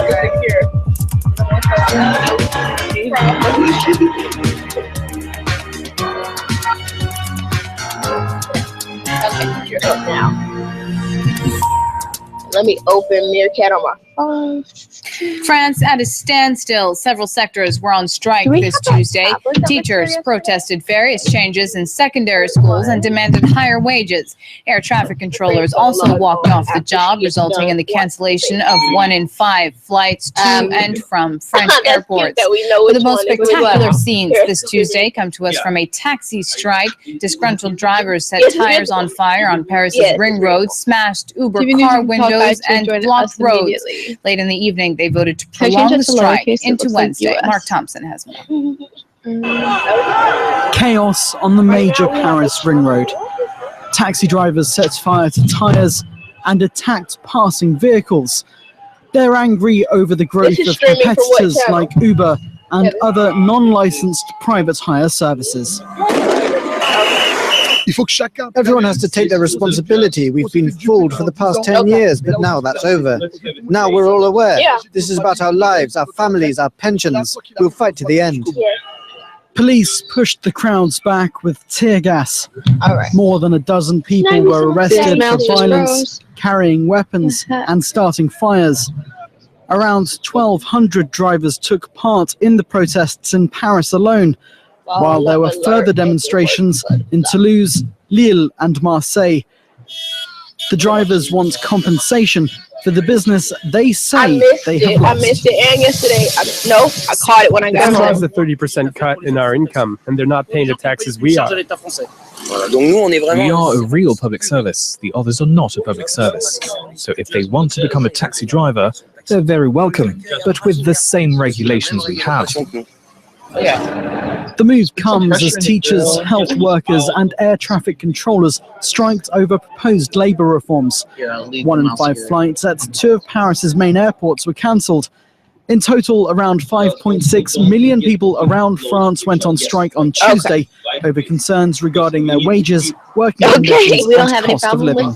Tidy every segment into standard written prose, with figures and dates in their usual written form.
Okay, you're up now. Let me open Meerkat on my phone. France at a standstill. Several sectors were on strike this Tuesday. Teachers protested various changes in secondary schools and demanded higher wages. Air traffic controllers also walked off the job, resulting in the cancellation of 1 in 5 flights to and from French airports. The most spectacular scenes this Tuesday come to us from a taxi strike. Disgruntled drivers set tires on fire on Paris's ring road, smashed Uber car windows, and blocked roads. Late in the evening, they voted to prolong the strike into Wednesday. Mark Thompson has more. Chaos on the major Paris ring road. Taxi drivers set fire to tires and attacked passing vehicles. They're angry over the growth of competitors like Uber and other non-licensed private hire services. Everyone has to take their responsibility. We've been fooled for the past 10 years, but now that's over. Now we're all aware. This is about our lives, our families, our pensions. We'll fight to the end. Police pushed the crowds back with tear gas. More than a dozen people were arrested for violence, carrying weapons, and starting fires. Around 1,200 drivers took part in the protests in Paris alone, while there were further demonstrations in Toulouse, Lille, and Marseille. The drivers want compensation for the business they say they have lost. I missed it, and yesterday, I caught it when I got home. It's a 30% cut in our income, and they're not paying the taxes we are. We are a real public service. The others are not a public service. So if they want to become a taxi driver, they're very welcome, but with the same regulations we have. The move comes as teachers, health workers, and air traffic controllers striked over proposed labour reforms. 1 in 5 flights at 2 of Paris's main airports were cancelled. In total, around 5.6 million people around France went on strike on Tuesday over concerns regarding their wages, working conditions, and cost of living.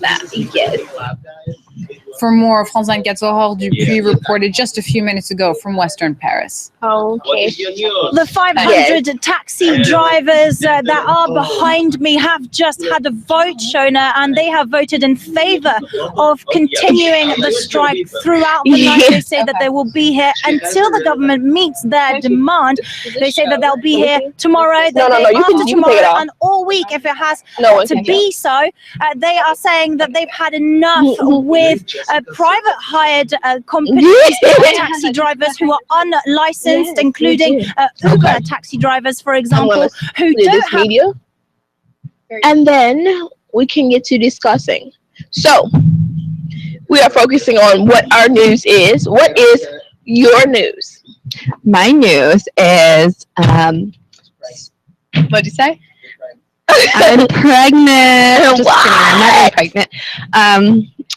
For more, France 24's Wolrd reported just a few minutes ago from Western Paris. The 500 taxi drivers that are behind me have just had a vote, Shona, and they have voted in favor of continuing the strike throughout the night. They say that they will be here until the government meets their demand. They say that they'll be here tomorrow, the day after tomorrow, and all week if it has to be so. They are saying that they've had enough with private hired companies, taxi drivers who are unlicensed, including Uber taxi drivers, for example, who don't have... And then we can get to discussing. So, we are focusing on what our news is. What is your news? My news is, what'd you say? I'm pregnant. Just kidding, I'm not really pregnant.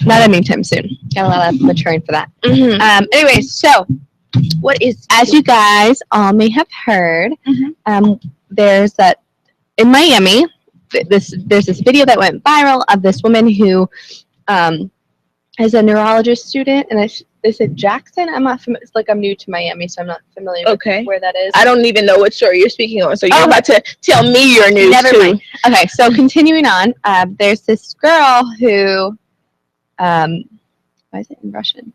Not anytime soon. Got a lot of maturing for that. Anyway, so what is, as you guys all may have heard, there's that in Miami. There's this video that went viral of this woman who is a neurologist student, and they said Jackson. I'm not familiar. It's like I'm new to Miami, so I'm not familiar with where that is. I don't even know what story you're speaking on, so you're about to tell me your news. Never mind. Okay, so continuing on, there's this girl who, why is it in Russian?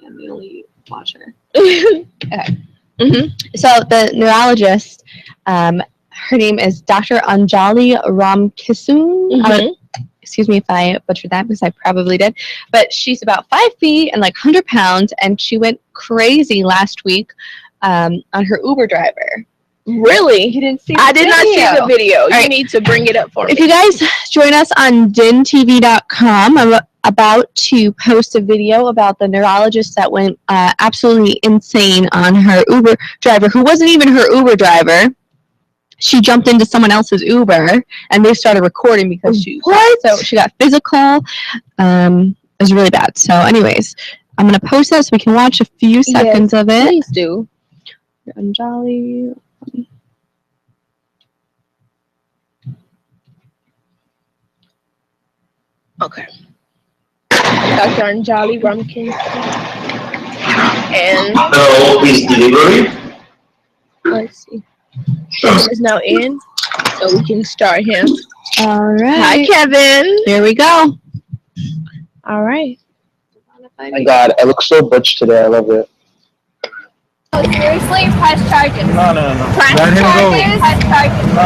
I'm the only watcher. Okay. So the neurologist, her name is Dr. Anjali Ramkissoon. Excuse me if I butchered that, because I probably did. But she's about 5 feet and like 100 pounds, and she went crazy last week on her Uber driver. Really? You didn't see? I did not see the video. You need to bring it up for me. If you guys join us on DINtv.com, I'm about to post a video about the neurologist that went absolutely insane on her Uber driver, who wasn't even her Uber driver. She jumped into someone else's Uber, and they started recording because so she got physical. It was really bad. So anyways, I'm going to post that so we can watch a few seconds of it. Please do. Anjali. Okay. Dr. Anjali Rumkin. And Hello, please delivery. let's see. Kevin is now in, so we can start him. All right. Hi, Kevin. Here we go. All right. My God, I look so butch today. I love it. Oh, seriously? Press charges. No. Press Let him go. charges. Press charges. No.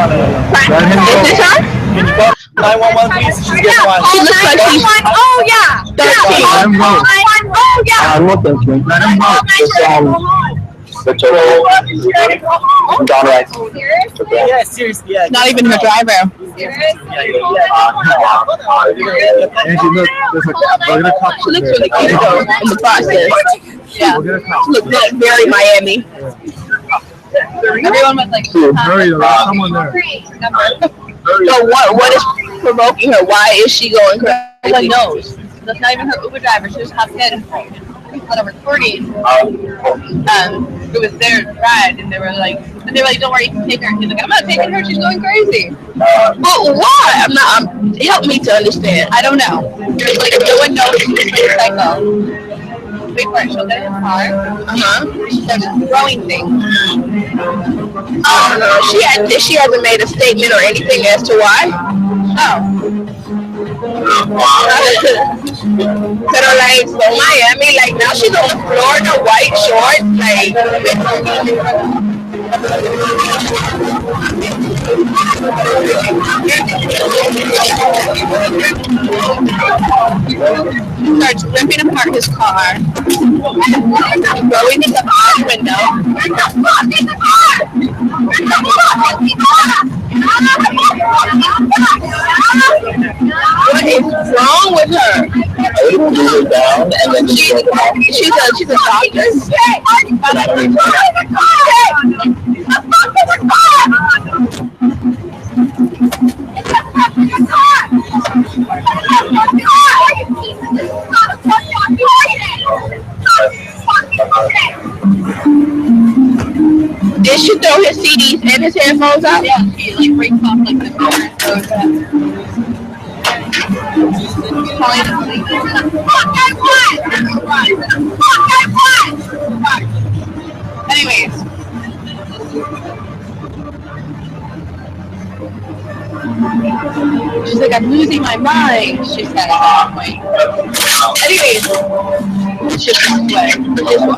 Press Let him go. Is this her? Can you call 911, please? She's getting one. She looks like she's Oh, yeah. 13. Let him go. Oh, yeah. I'm not thinking. Let him go. Just, the total. Gone right. Serious? Yeah, seriously, yeah. Not even her driver. Serious? Angie, look, we're gonna talk She looks really cute though in the process. Yeah. She looks very Miami. Everyone was like, hurry, there's someone there. So what is provoking her? Why is she going crazy? no one knows. That's not even her Uber driver. She just hopped in on a recording. It was their ride, and they were like, don't worry, you can take her. He's like, I'm not taking her. She's going crazy. Well, why? I'm not. Help me to understand. I don't know. There's like no one knows she's a psycho. Wait for it. She'll get in the car. She starts throwing things. She hasn't made a statement or anything as to why. Oh. Pero like, so Miami, like now she's on the floor in a white short, like. Starts ripping apart his car. Throwing things up out the window. What is wrong with her? And then she's a doctor. Did she throw his CDs and his headphones out? Yeah, she like breaks off like the car. Anyways. She's like, I'm losing my mind, she said at that point. Anyways, She walked away.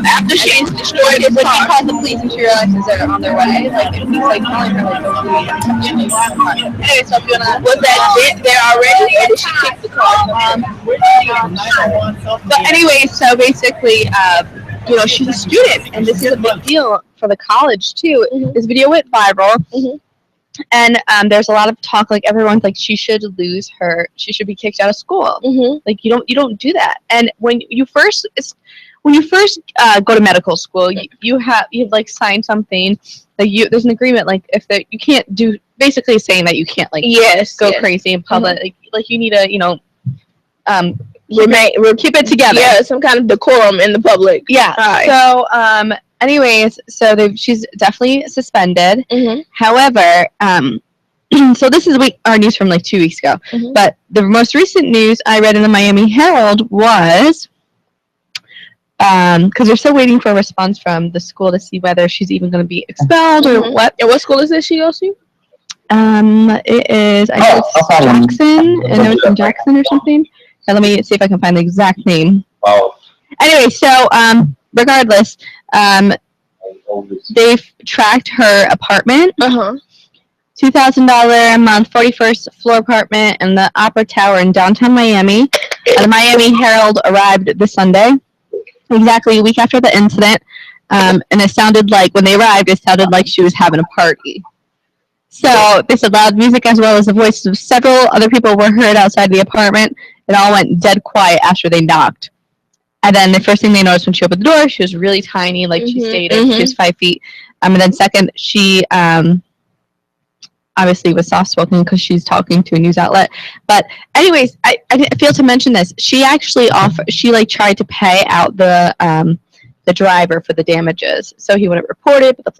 after she's destroyed his When she car. calls the police and she realizes they're on their way, like, and he's like telling her, like, anyway, so if you wanna. Was that dent there already, or did she kick the car? But anyway, so basically, she's a student, and this is a big deal for the college too. Mm-hmm. This video went viral, And there's a lot of talk, like everyone's like she should be kicked out of school. Like you don't do that. And when you first go to medical school, you have like signed something that there's an agreement, like if you can't do, basically saying that you can't like go crazy in public, like you need to keep it together. Yeah, some kind of decorum in the public. Yeah. Right. So anyways, so she's definitely suspended. However, so this is our news from like 2 weeks ago. But the most recent news I read in the Miami Herald was because they're still waiting for a response from the school to see whether she's even going to be expelled or what. And what school is this she goes to? It is I guess Jackson, and it was in Jackson or something. Now, let me see if I can find the exact name. Anyway, so regardless, they've tracked her apartment. $2,000 a month, 41st floor apartment in the Opera Tower in downtown Miami. The Miami Herald arrived this Sunday, exactly a week after the incident. And it sounded like, when they arrived, it sounded like she was having a party. So they said loud music as well as the voices of several other people were heard outside the apartment. It all went dead quiet after they knocked. And then the first thing they noticed when she opened the door, she was really tiny, like she stated. She was 5 feet. And then second, she obviously was soft-spoken because she's talking to a news outlet. But anyways, I failed to mention this. She actually tried to pay out the driver for the damages. So he wouldn't report it, but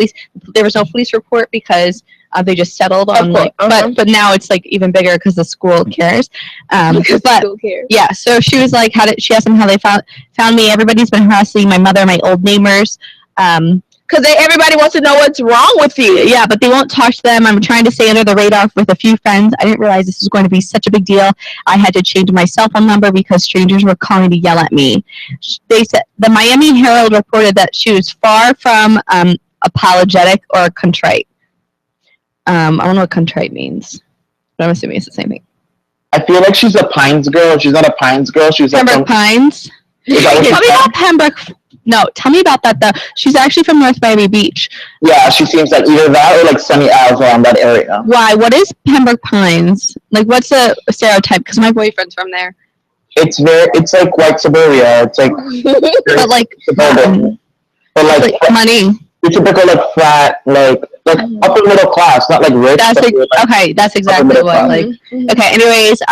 there was no police report because They just settled on but now it's like even bigger because the school cares. But yeah, so she was like, she asked them how they found me. Everybody's been harassing my mother, my old neighbors. Because everybody wants to know what's wrong with you. Yeah, but they won't talk to them. I'm trying to stay under the radar with a few friends. I didn't realize this was going to be such a big deal. I had to change my cell phone number because strangers were calling to yell at me. They said the Miami Herald reported that she was far from apologetic or contrite. I don't know what contrite means, but I'm assuming it's the same thing. I feel like she's a Pines girl. She's not a Pines girl. She's Pembroke Pines. Tell me about Pembroke. No, tell me about that though. She's actually from North Miami Beach. Yeah, she seems like either that or like Sunny Isles around that area. Why? What is Pembroke Pines? Like, what's a stereotype? Because my boyfriend's from there. It's like white suburbia. It's like but like suburban. But like money. It's typical like flat, like upper middle class, not like rich. That's okay. That's exactly what like. Okay. Anyways,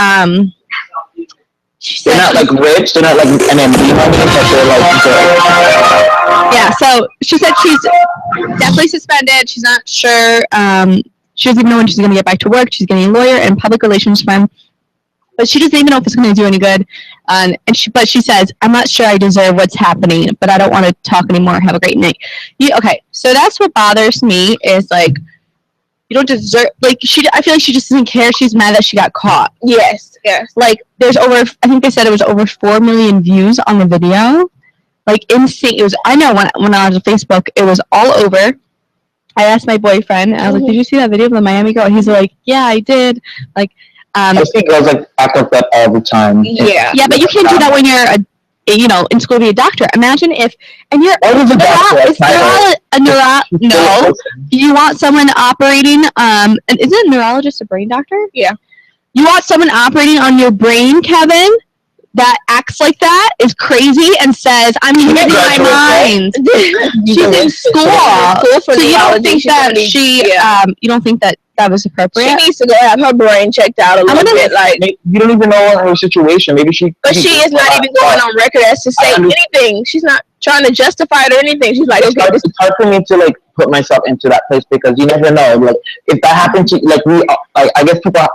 they're not like rich. They're not like NMD money, but they're like good. Yeah. So she said she's definitely suspended. She's not sure. She doesn't even know when she's going to get back to work. She's getting a lawyer and public relations firm, but she doesn't even know if it's going to do any good. But she says, "I'm not sure I deserve what's happening, but I don't want to talk anymore. Have a great night." Okay. So that's what bothers me is like. You don't deserve, like, I feel like she just doesn't care. She's mad that she got caught. Yes. Like, there's I think they said it was over 4 million views on the video. Like, insane. It was, I know when I was on Facebook, it was all over. I asked my boyfriend, I was like, did you see that video of the Miami girl? He's like, yeah, I did. Like, I think girls like act like that all the time. Yeah. Yeah, but you can't do that when you're in school to be a doctor. Imagine if, and you're no, you want someone operating, and isn't a neurologist a brain doctor? Yeah. You want someone operating on your brain, Kevin, that acts like that, is crazy, and says, I'm losing my mind. She's in school. So you don't think that you don't think that was appropriate? She needs to go have her brain checked out a little bit. Like, you don't even know her situation. Maybe but she is not even going on record as to say anything. She's not trying to justify it or anything. She's like, okay, it's hard for me to like put myself into that place because you never know. Like, if that happened to I guess people.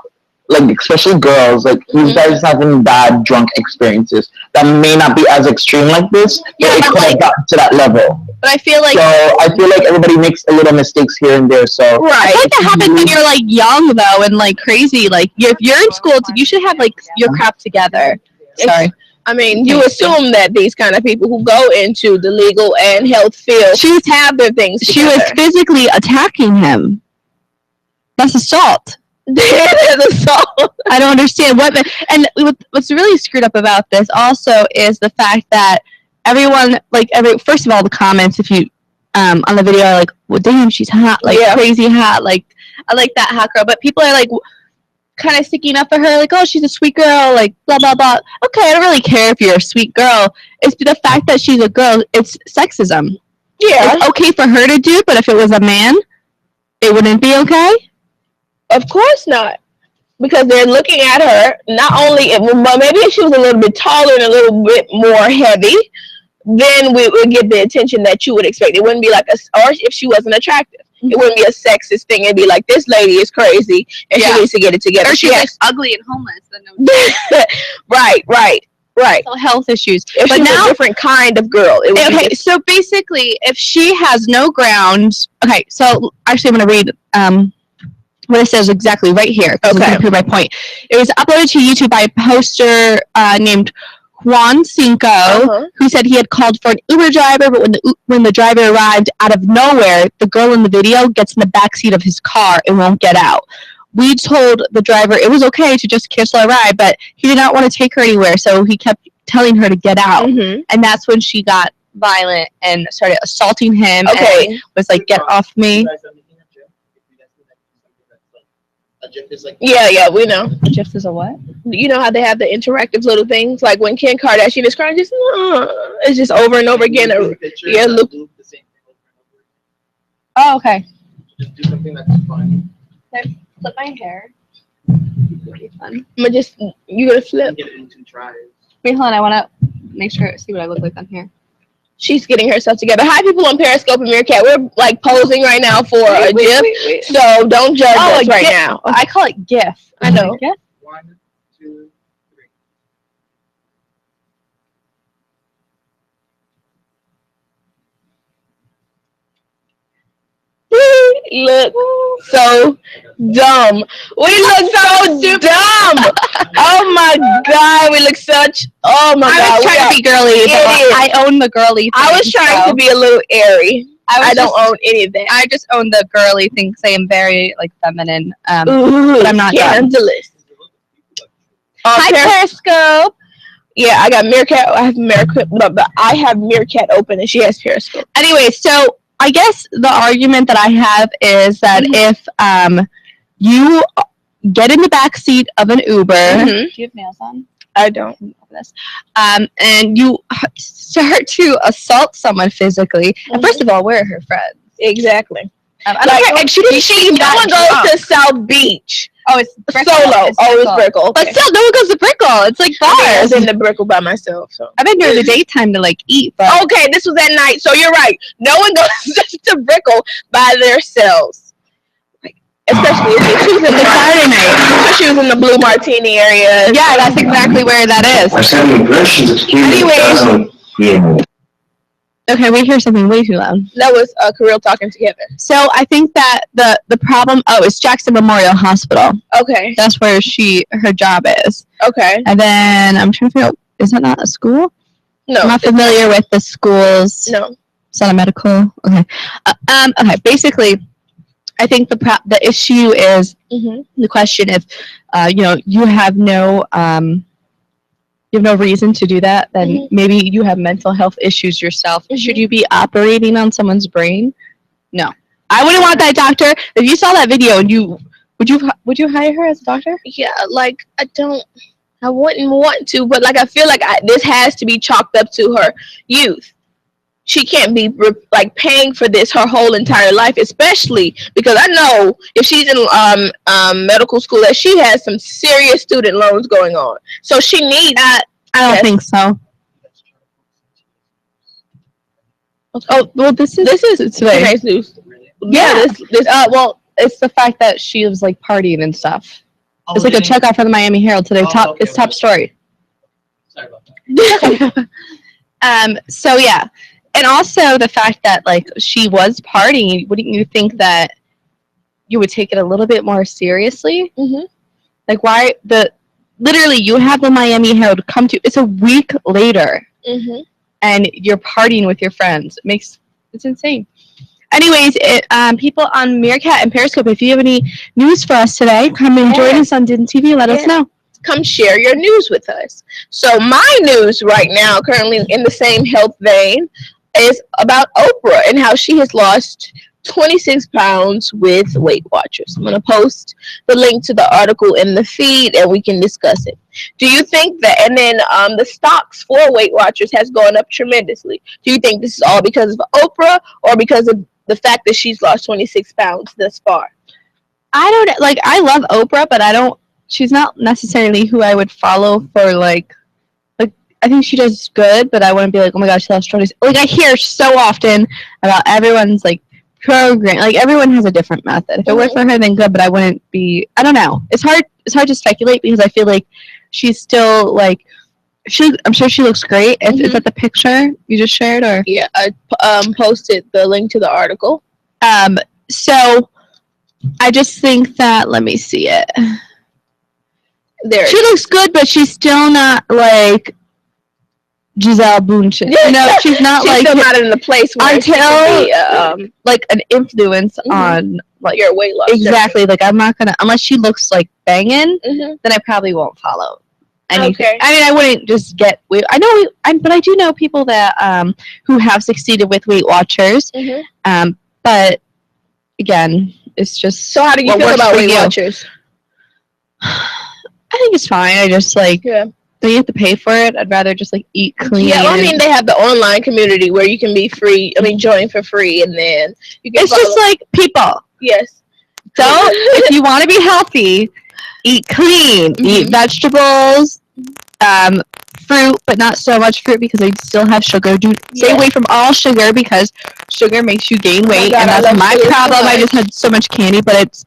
Like, especially girls, like, you guys having bad drunk experiences that may not be as extreme like this, but it could have gotten to that level. But I feel like... So, I feel like everybody makes a little mistakes here and there, so... Right. I feel like that happens when you're, like, young, though, and, like, crazy. Like, if you're in school, you should have, like, your crap together. Sorry. I mean, you assume that these kind of people who go into the legal and health field have their things together. She was physically attacking him. That's assault. I don't understand what's really screwed up about this also is the fact that everyone first of all the comments if you on the video are like, well damn, she's hot, like crazy hot, like I like that hot girl, but people are like kind of sticking up for her, like, oh, she's a sweet girl, like blah blah blah. Okay, I don't really care if you're a sweet girl. It's the fact that she's a girl. It's sexism. Yeah, it's okay for her to do, but if it was a man, it wouldn't be okay. Of course not, because they're looking at her, not only, but maybe if she was a little bit taller and a little bit more heavy, then we would get the attention that you would expect. It wouldn't be like or if she wasn't attractive. It wouldn't be a sexist thing. It'd be like, this lady is crazy, and she needs to get it together. Or she's like ugly and homeless. Then right. So health issues. But now, a different kind of girl. So basically, if she has no ground, okay, so actually I'm going to read what it says exactly right here. Okay. To prove my point. It was uploaded to YouTube by a poster named Juan Cinco, who said he had called for an Uber driver, but when the driver arrived out of nowhere, the girl in the video gets in the backseat of his car and won't get out. We told the driver it was okay to just cancel a ride, but he did not want to take her anywhere, so he kept telling her to get out. And that's when she got violent and started assaulting him and was like, get off me. Yeah, we know. A GIF is a what? You know how they have the interactive little things, like when Kim Kardashian is crying, just it's just over and over again. Yeah, look. Oh, okay. Just do something that's funny. Can I flip my hair? Fun. You're gonna flip. Wait, hold on. I wanna make sure see what I look like on here. She's getting herself together. Hi, people on Periscope and Meerkat. We're like posing right now for a GIF, so don't judge us right now. I call it GIF. I know. GIF? 1, 2, 3. Look so dumb. We look so dumb. Oh my god, we look such. Oh my god. I was trying to be girly, but I own the girly thing. I was trying to be a little airy. I don't own any of that. I just own the girly thing because I am very like feminine. Ooh, but I'm not scandalous. Hi, Periscope. Yeah, I got Meerkat. I have Meerkat, but I have Meerkat open, and she has Periscope. Anyway, so I guess the argument that I have is that if you get in the back seat of an Uber, Do you have nails on? I don't. And you start to assault someone physically. And first of all, where are her friends? Exactly. And she didn't. No one goes to South Beach. Oh, it's solo. It's Brickle. Okay. But still, no one goes to Brickle. It's like bars. I was in the Brickle by myself. So I've been during the daytime to like eat. But okay, this was at night, so you're right. No one goes to Brickle by themselves. Especially if she was in the Saturday night. So she was in the Blue Martini area. Yeah, that's exactly where that is. Anyways. Okay, we hear something way too loud. That was Kirill talking to Kevin. So I think that the problem. Oh, it's Jackson Memorial Hospital. Okay. That's where her job is. Okay. And then I'm trying to figure out, is that not a school? No. I'm not familiar with the schools. No. It's not a medical. Okay. Okay. Basically, I think the issue is the question if you have no reason to do that, then maybe you have mental health issues yourself. Should you be operating on someone's brain? No. I wouldn't want that doctor. If you saw that video and would you hire her as a doctor? Yeah, like I wouldn't want to, but like I feel like this has to be chalked up to her youth. She can't be like paying for this her whole entire life, especially because I know if she's in medical school that she has some serious student loans going on. So she needs that. I don't think so. Okay. Oh well, this is today's news. Yeah. Well, it's the fact that she was like partying and stuff. It's like a checkout for the Miami Herald today. It's top story. Sorry about that. So yeah. And also the fact that like she was partying, wouldn't you think that you would take it a little bit more seriously? Like why literally you have the Miami Herald come to, it's a week later and you're partying with your friends. It's insane. Anyways, people on Meerkat and Periscope, if you have any news for us today, come and join us on DINtv. Let us know. Come share your news with us. So my news right now, currently in the same health vein, is about Oprah and how she has lost 26 pounds with Weight Watchers. I'm going to post the link to the article in the feed and we can discuss it. Do you think that, and then the stocks for Weight Watchers has gone up tremendously. Do you think this is all because of Oprah or because of the fact that she's lost 26 pounds thus far? I love Oprah, but she's not necessarily who I would follow for like I think she does good, but I wouldn't be like, oh my gosh, she lost 26. Like I hear so often about everyone's like program, like everyone has a different method. If it worked for her, then good, but I wouldn't be, I don't know. It's hard to speculate because I feel like she's still like, I'm sure she looks great. Is that the picture you just shared or? Yeah, I posted the link to the article. So I just think that, let me see it. She looks good, but she's still not like Giselle Bundchen. She's not she's like still not in the place where until she can be, like an influence on like your weight loss. Exactly. Like I'm not gonna, unless she looks like banging, then I probably won't follow anything. Okay. I mean, I wouldn't just get weight. I know, but I do know people that who have succeeded with Weight Watchers. But again, it's just. So how do you feel about Weight Watchers? I think it's fine. I just like. Yeah. Don't you have to pay for it? I'd rather just like eat clean. Yeah, well, I mean they have the online community where you can be free. I mean, join for free, and then you can. It's just like people. Yes. So if you want to be healthy, eat clean, eat vegetables, fruit, but not so much fruit because they still have sugar. Stay away from all sugar because sugar makes you gain weight, and that's my problem. I just had so much candy, but it's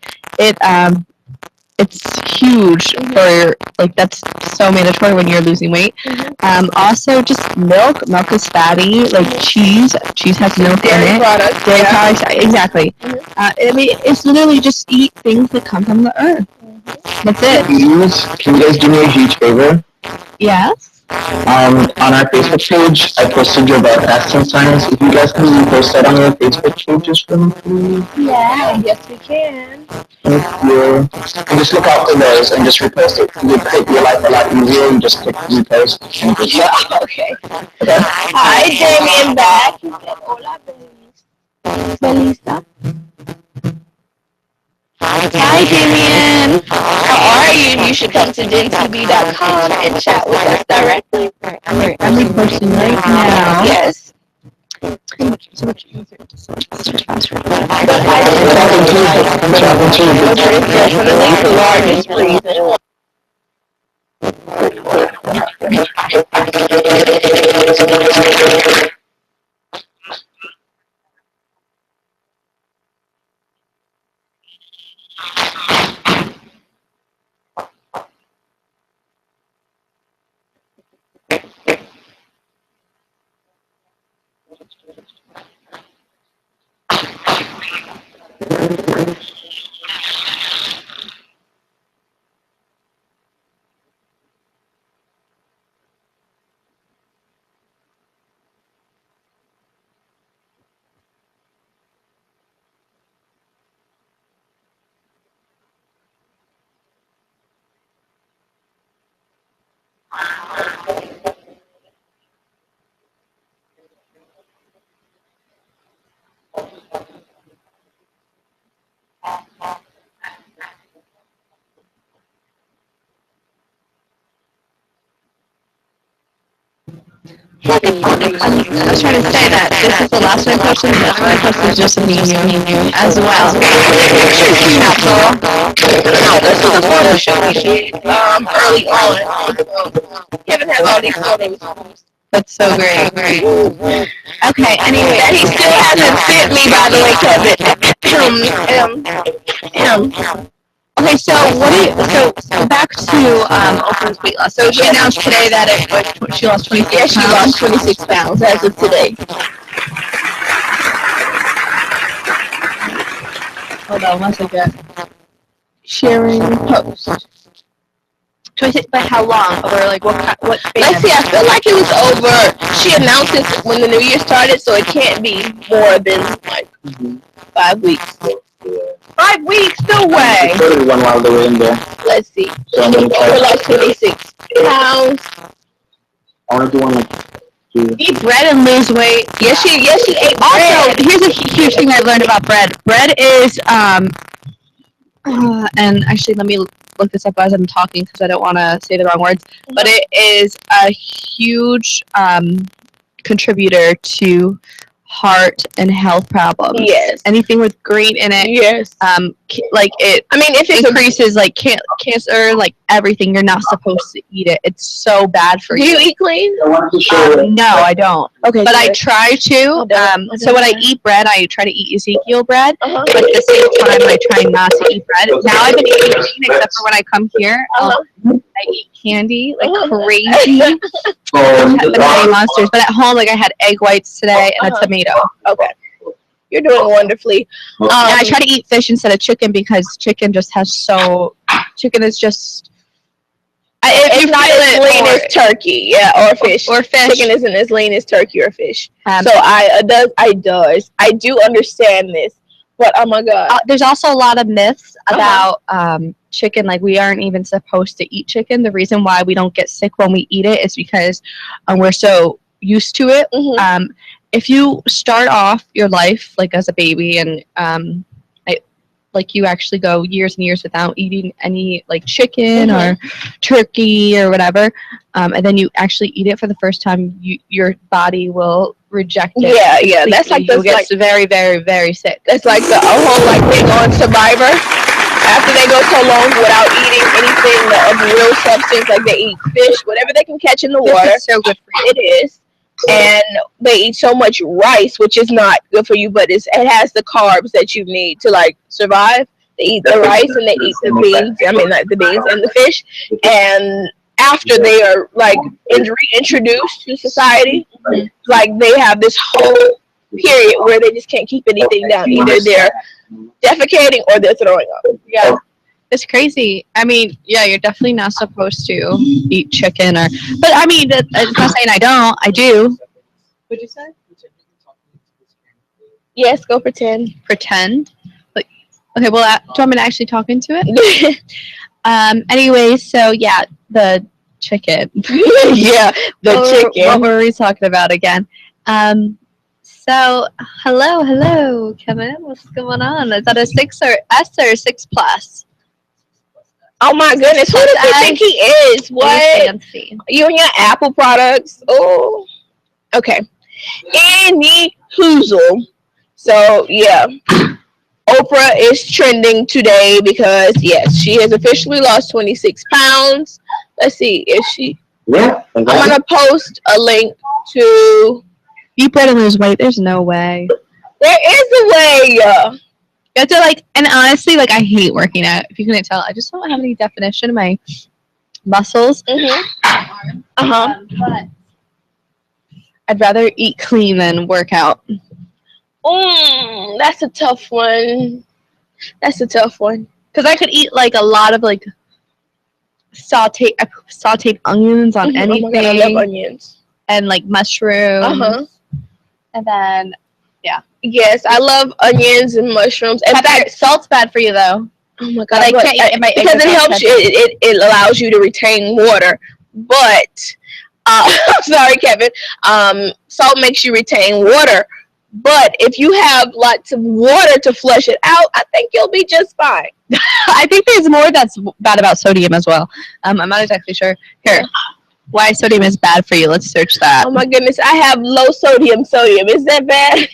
huge for like that's so mandatory when you're losing weight. Also, just milk. Milk is fatty. Like cheese. Cheese has milk in it. Dairy products. Exactly. I mean, it's literally just eat things that come from the earth. That's it. Can you guys do me a huge favor? Yes. On our Facebook page, I posted your broadcasting signs. If you guys can repost that on your Facebook pages for me, please. Yeah, yes we can. Thank you. And just look out for those and just repost it. You make your life a lot easier. You just click repost. And just, Okay. Hi, Damien back. He said, hola, Belista. Hi, Damien. How are you? You should come to DINtv.com and chat with us directly. I'm reposting right now. Yes. Definitely the largest reason. I was trying to say that this is the last one I posted, and that's when I posted just a Niño as well. This is a photo shoot we did early on. Kevin has all these photos. That's so great. Okay, anyway, that he still hasn't sent me, by the way, Kevin. Okay, so so back to Oprah's weight loss. So she announced today that she lost 26 pounds. Yeah, she lost 26 pounds as of today. Hold on one second. Sharing post. 26, but how long? Or like what span? Let's see, I feel like it was over. She announced this when the new year started, so it can't be more than like 5 weeks. 5 weeks? No way. One while they were in there. Let's see. So Oprah lost 26 pounds. I want to do one like eat bread and lose weight. Yes, she ate bread. Also, here's a huge thing I've learned about bread. Bread is and actually let me look this up as I'm talking because I don't want to say the wrong words. But it is a huge contributor to heart and health problems. Yes. Anything with green in it. Yes. Like it. I mean, if it increases like cancer, like everything, you're not supposed to eat it. It's so bad for you. Do you eat clean? No, I don't. Okay. But I try to. So when I eat bread, I try to eat Ezekiel bread. But at the same time, I try not to eat bread. Now I've been eating clean, except for when I come here. I eat candy like crazy. Banana monsters. But at home, like I had egg whites today and a tomato. Okay. You're doing wonderfully. And I try to eat fish instead of chicken because chicken just has chicken is just. It's not as lean as turkey, yeah, or fish. Or fish. Chicken isn't as lean as turkey or fish. So I do understand this, but oh my god. There's also a lot of myths about chicken. Like we aren't even supposed to eat chicken. The reason why we don't get sick when we eat it is because we're so used to it. If you start off your life like as a baby and like you actually go years and years without eating any like chicken or turkey or whatever, and then you actually eat it for the first time, your body will reject it. Yeah, that's like you'll get very, very, very sick. That's like the whole like thing on Survivor. after they go so long without eating anything of real substance, like they eat fish, whatever they can catch in the water. This is so good for you. It is. And they eat so much rice, which is not good for you, but it has the carbs that you need to like survive. They eat the rice and they eat the beans. I mean, not the beans and the fish. And after they are like reintroduced to society, like they have this whole period where they just can't keep anything down. Either they're defecating or they're throwing up. Yeah. It's crazy. I mean, yeah, you're definitely not supposed to eat chicken or, but I mean, it's not saying I don't. I do. What'd you say? Yes, go pretend. Pretend? Like, okay, well, do you want me to actually talk into it? Anyway, so yeah, the chicken. Yeah, the chicken. What were we talking about again? So, hello, Kevin. What's going on? Is that a 6 or S or 6 plus? Oh my goodness, who does he think he is? What? Fancy. You and your Apple products? Oh, okay. Any hoozle. So yeah, Oprah is trending today because yes, she has officially lost 26 pounds. Let's see if she. Yeah. I'm gonna post a link to. You better lose weight. There's no way. There is a way. You have to like, and honestly, like I hate working out. If you couldn't tell, I just don't have any definition in my muscles. But I'd rather eat clean than work out. That's a tough one. Because I could eat like a lot of like sauteed onions on anything. Oh my God, I love onions. And like mushrooms. And then, yeah. Yes, I love onions and mushrooms. In fact, salt's bad for you though. Oh my God! I can't eat my because it helps you. It allows you to retain water. But I'm sorry, Kevin. Salt makes you retain water. But if you have lots of water to flush it out, I think you'll be just fine. I think there's more that's bad about sodium as well. I'm not exactly sure. Here, why sodium is bad for you? Let's search that. Oh my goodness! I have low sodium. Is that bad?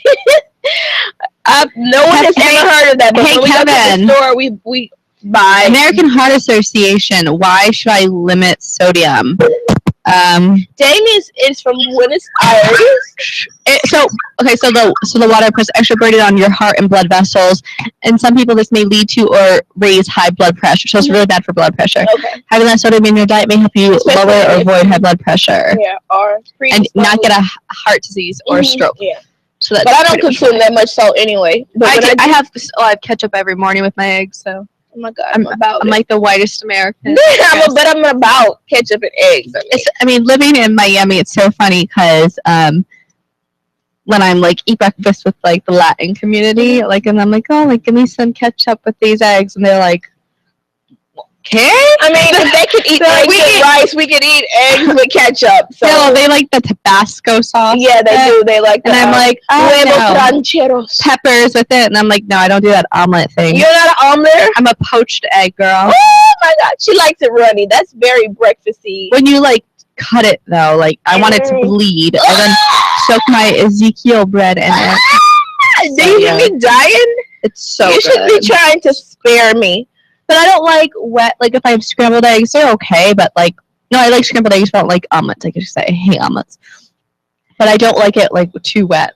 No one has ever heard of that. But when we go to the store, we buy. American Heart Association. Why should I limit sodium? Damien is from Buenos Aires. So the water puts extra burden on your heart and blood vessels, and some people this may lead to or raise high blood pressure. So it's really bad for blood pressure. Okay. Having less sodium in your diet may help you lower or avoid high blood pressure. Yeah, and not get a heart disease or a stroke. Yeah. So that's but I don't consume that much salt anyway. But I have ketchup every morning with my eggs, so. Oh my God, I'm like the whitest American. I'm about ketchup and eggs. I mean, living in Miami, it's so funny because when I'm like eat breakfast with like the Latin community, like, and I'm like, oh, like give me some ketchup with these eggs, and they're like, okay. I mean, if they could eat eggs with rice, we could eat eggs with ketchup. So no, they like the Tabasco sauce. Yeah, they do. They like. And I'm like, rancheros. Peppers with it, and I'm like, no, I don't do that omelet thing. You're not an omelet? I'm a poached egg girl. Oh my God, she likes it runny. That's very breakfasty. When you like cut it though, like I want it to bleed, and then soak my Ezekiel bread in it. Do you hear me dying? It's so You good. should be trying to spare me. But I don't like wet, like if I have scrambled eggs, they're okay, but like, no, I like scrambled eggs, but I don't like omelets. Like I just say, I hate omelets. But I don't like it like too wet.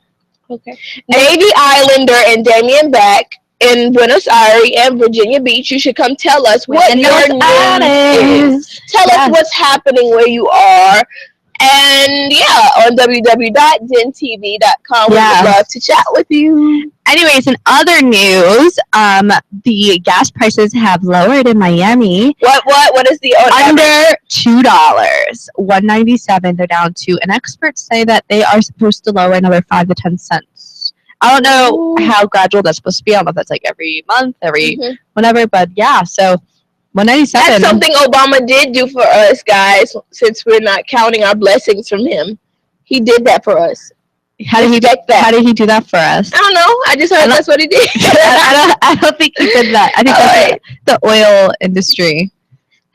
Okay. Navy Islander and Damien Beck in Buenos Aires and Virginia Beach, you should come tell us what your news is. Tell us what's happening where you are. And yeah, on www.DINtv.com. We would love to chat with you. Anyways, in other news, the gas prices have lowered in Miami. What is the under $2, $1.97. They're down to, and experts say that they are supposed to lower another 5 to 10 cents. I don't know how gradual that's supposed to be. I don't know if that's like every month, whenever, but yeah. So $1.97. That's something Obama did do for us, guys. Since we're not counting our blessings from him, he did that for us. How did he do that for us? I don't know. I just heard that's what he did. I don't think he did that. I think that's the oil industry.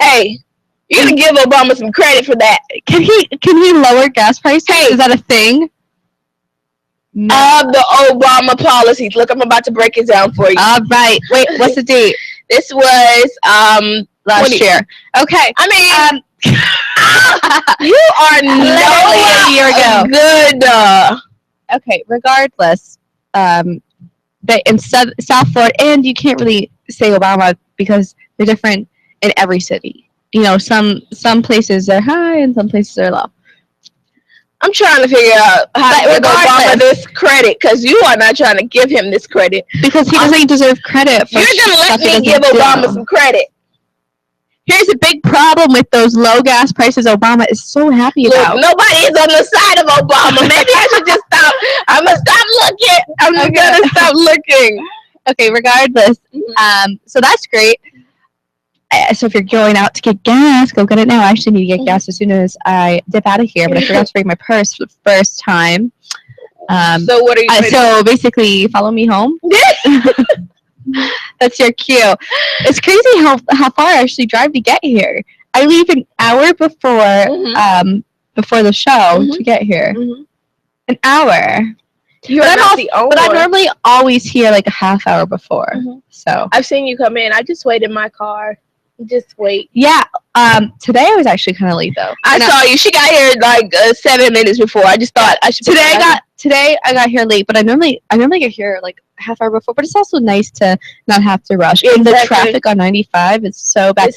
Hey, you gotta give Obama some credit for that. Can he lower gas prices? Hey, is that a thing? No. The Obama policies. Look, I'm about to break it down for you. All right. Wait, what's the date? This was last year. Okay. I mean, you are literally a year ago. Good. Okay. Regardless, but in South Florida, and you can't really say Obama because they're different in every city. You know, some places are high and some places are low. I'm trying to figure out how to give Obama this credit because you are not trying to give him this credit because he doesn't deserve credit. For You're gonna let me give Obama some credit. Here's a big problem with those low gas prices Obama is so happy about. Nobody is on the side of Obama. Maybe I should just stop. I'm gonna stop looking. I'm just gonna stop looking. Okay, regardless. So that's great. So if you're going out to get gas, go get it now. I actually need to get gas as soon as I dip out of here, but I forgot to bring my purse for the first time. So what are you so basically, follow me home. That's your cue. It's crazy how far I actually drive to get here. I leave an hour before the show to get here. An hour. But I'm normally always here like a half hour before. So I've seen you come in. I just wait in my car. Just wait. Yeah. Today I was actually kind of late though. I saw you. She got here like 7 minutes before. I just thought I should. Today I got here late, but I normally get here like a half hour before. But it's also nice to not have to rush. And the traffic on 95 is so bad.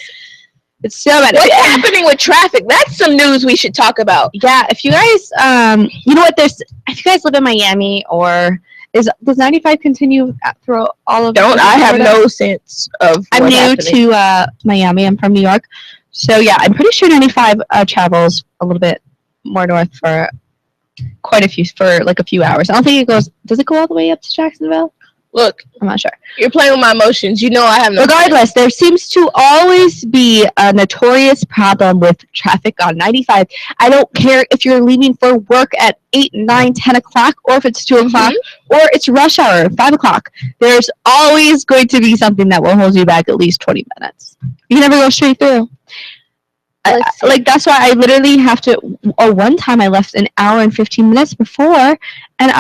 It's so bad. What's happening with traffic? That's some news we should talk about. Yeah. If you guys, you know what? If you guys live in Miami or does 95 continue through all of? I have no sense of. I'm new to Miami. I'm from New York, so yeah, I'm pretty sure 95 travels a little bit more north for quite a few hours. I don't think it goes. Does it go all the way up to Jacksonville? Look, I'm not sure. You're playing with my emotions. You know I have no. Regardless, there seems to always be a notorious problem with traffic on 95. I don't care if you're leaving for work at 8, 9, 10 o'clock, or if it's 2 o'clock, or it's rush hour, 5 o'clock. There's always going to be something that will hold you back at least 20 minutes. You can never go straight through. Like that's why I literally have to. One time I left an hour and 15 minutes before, and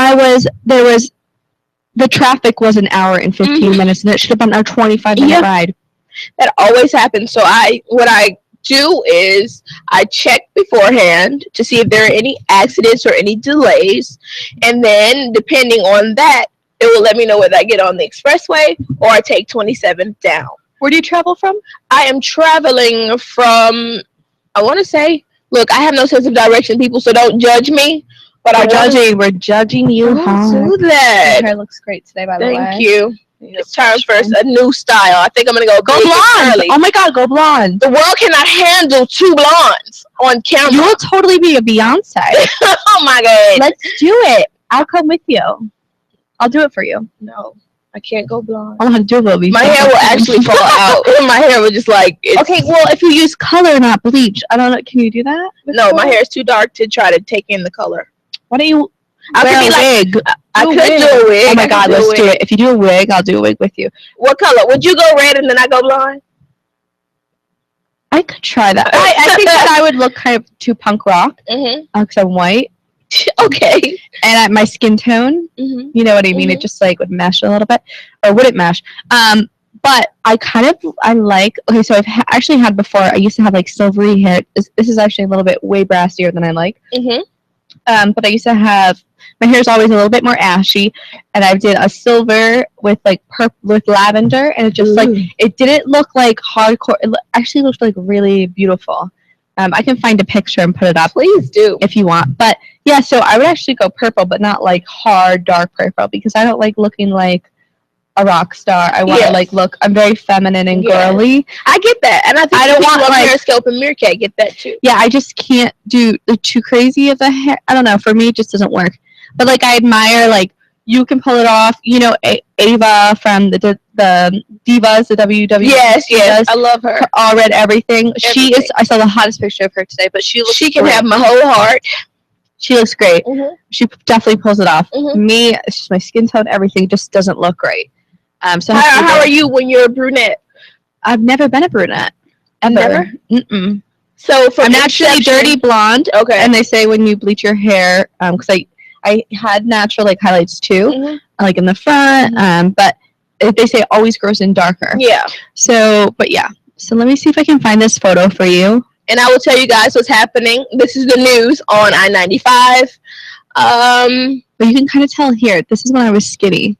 the traffic was an hour and 15 minutes, and it should have been a 25-minute ride. That always happens. So what I do is I check beforehand to see if there are any accidents or any delays, and then depending on that, it will let me know whether I get on the expressway or I take 27 down. Where do you travel from? I am traveling from. I want to say, look, I have no sense of direction, people, so don't judge me. But we're judging you. Do that. Your hair looks great today, by the way. Thank you. It's time for a new style. I think I'm gonna go blonde. Oh my God, go blonde. The world cannot handle 2 blondes on camera. You will totally be a Beyonce. Oh my God. Let's do it. I'll come with you. I'll do it for you. No, I can't go blonde. I don't know how to do it. My hair will actually fall out. My hair will just like. Okay, well, if you use color, not bleach, I don't know. Can you do that? No, my hair is too dark to try to take in the color. Why don't you wear a wig? I could do a wig. Oh my God, let's do it. If you do a wig, I'll do a wig with you. What color? Would you go red and then I go blonde? I could try that. I think that I would look kind of too punk rock because I'm white. Okay. And my skin tone, you know what I mean? It just like would mesh a little bit, or would it mesh? But I like. Okay, so I've actually had before. I used to have like silvery hair. This is actually a little bit way brassier than I like. But I used to have, my hair is always a little bit more ashy, and I did a silver with like purple with lavender, and it just like, it didn't look like hardcore. It actually looked like really beautiful. I can find a picture and put it up. Please do. If you want. But yeah, so I would actually go purple, but not like hard, dark purple, because I don't like looking like a rock star. I want to look. I'm very feminine and girly. I get that, and I think I don't want like Periscope and Meerkat get that too. Yeah, I just can't do too crazy of the hair. I don't know. For me, it just doesn't work. But like, I admire like you can pull it off. You know, Ava from the Divas, the WW. Yes, I love her. All Red Everything. She is. I saw the hottest picture of her today, but she can have my whole heart. She looks great. She definitely pulls it off. Me, it's just my skin tone. Everything just doesn't look great. So how are you when you're a brunette? I've never been a brunette. Ever. Never? Mm-mm. So I'm actually dirty blonde. Okay. And they say when you bleach your hair, because I had natural like highlights too, like in the front. But they say always grows in darker. Yeah. So, but yeah. So let me see if I can find this photo for you. And I will tell you guys what's happening. This is the news on I-95. But you can kind of tell here. This is when I was skinny.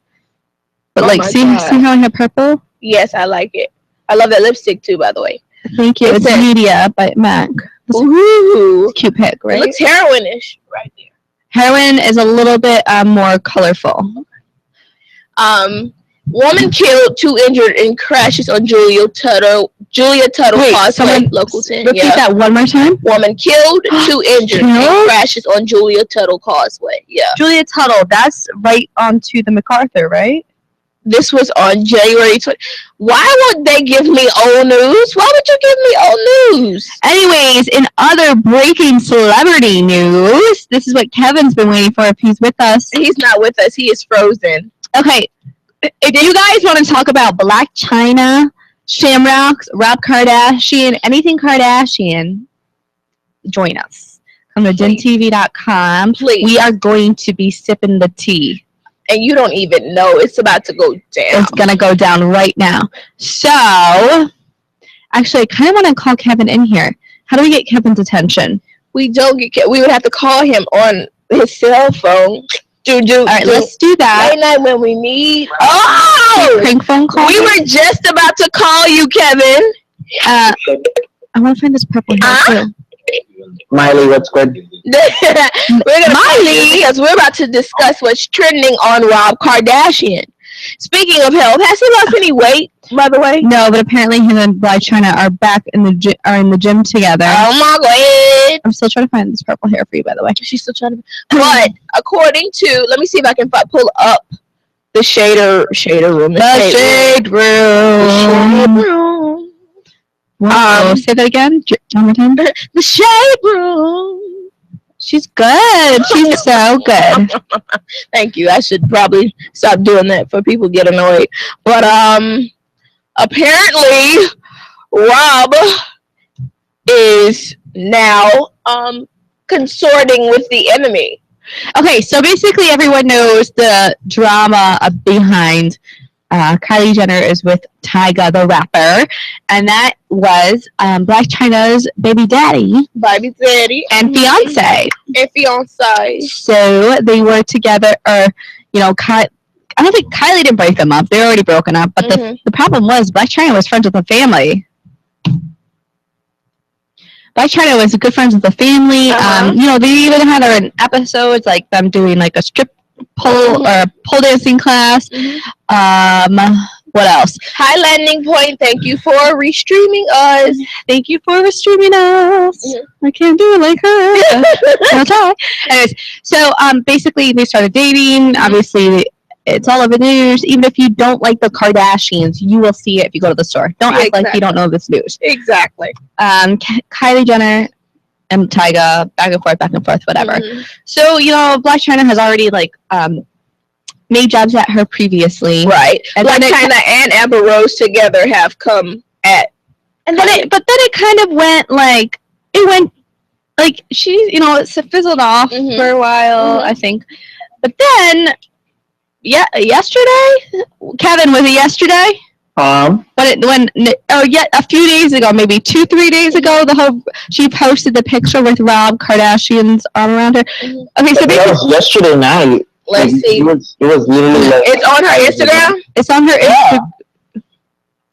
But Oh like, my see God. how I have purple? Yes, I like it. I love that lipstick too, by the way. Thank you. It's Media by MAC. Ooh. Cute pic, right? It looks heroine-ish right there. Heroin is a little bit more colorful. Woman killed, 2 injured in crashes on Julia Tuttle Causeway, local 10. Repeat that one more time. Woman killed, 2 injured in crashes on Julia Tuttle Causeway. Yeah. Julia Tuttle, that's right onto the MacArthur, right? This was on January 20. Why would they give me old news? Why would you give me old news? Anyways, in other breaking celebrity news, this is what Kevin's been waiting for if he's with us. He's not with us. He is frozen. Okay. If you guys want to talk about Black China, Shamrocks, Rob Kardashian, anything Kardashian, join us. Come to DINtv.com. Please. We are going to be sipping the tea. And you don't even know it's about to go down. It's going to go down right now. So, actually, I kind of want to call Kevin in here. How do we get Kevin's attention? We don't get. We would have to call him on his cell phone. All right, let's do that. Late night when we need. Oh! Prank phone call? We were just about to call you, Kevin. I want to find this purple hair, too. Miley, what's good? We're gonna Miley, because we're about to discuss what's trending on Rob Kardashian. Speaking of health, has he lost any weight, by the way? No, but apparently him and Black China are back in the gym together. Oh my God! I'm still trying to find this purple hair for you, by the way. She's still trying to. But according to, let me see if I can pull up the shader room. The shade room. Wow. Say that again. One more time. The shade room. She's good. She's so good. Thank you. I should probably stop doing that for people get annoyed. But apparently Rob is now consorting with the enemy. Okay, so basically everyone knows the drama behind Kylie Jenner is with Tyga the rapper, and that was Blac Chyna's baby daddy and fiance. So they were together, or I don't think Kylie didn't break them up. They're already broken up. But the problem was Blac Chyna was friends with the family. Blac Chyna was good friends with the family. They even had an episodes like them doing like a strip pole or pole dancing class. What else? High Landing Point, thank you for restreaming us. Thank you for restreaming us. I can't do it like her. I'll try. Anyways, so basically they started dating. Obviously it's all over the news. Even if you don't like the Kardashians, you will see it if you go to the store. Don't act like you don't know this news. Exactly. Kylie Jenner and Tyga, back and forth, whatever. So, Blac Chyna has already made jobs at her previously. Right. And Blac Chyna and Amber Rose together have come at. And then it kind of went she, it fizzled off for a while, I think. But then, yesterday? Kevin, was it yesterday? But a few days ago, maybe 2-3 days ago, she posted the picture with Rob Kardashian's arm around her. Okay, so that was yesterday night. Let's see. It was literally it's on her Instagram? It's on her Instagram.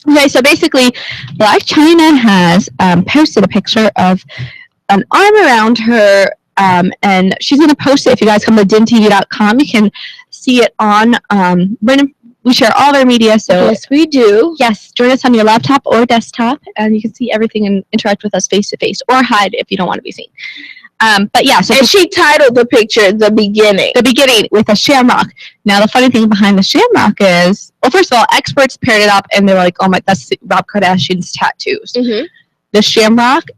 Okay, so basically, Blac Chyna has posted a picture of an arm around her, and she's going to post it. If you guys come to DINtv.com, you can see it on we share all our media, so yes, we do. Yes, join us on your laptop or desktop, and you can see everything and interact with us face to face, or hide if you don't want to be seen. But yeah, so she titled the picture "The Beginning." The beginning with a shamrock. Now, the funny thing behind the shamrock is, well, first of all, experts paired it up, and they're like, "Oh my, that's Rob Kardashian's tattoos." The shamrock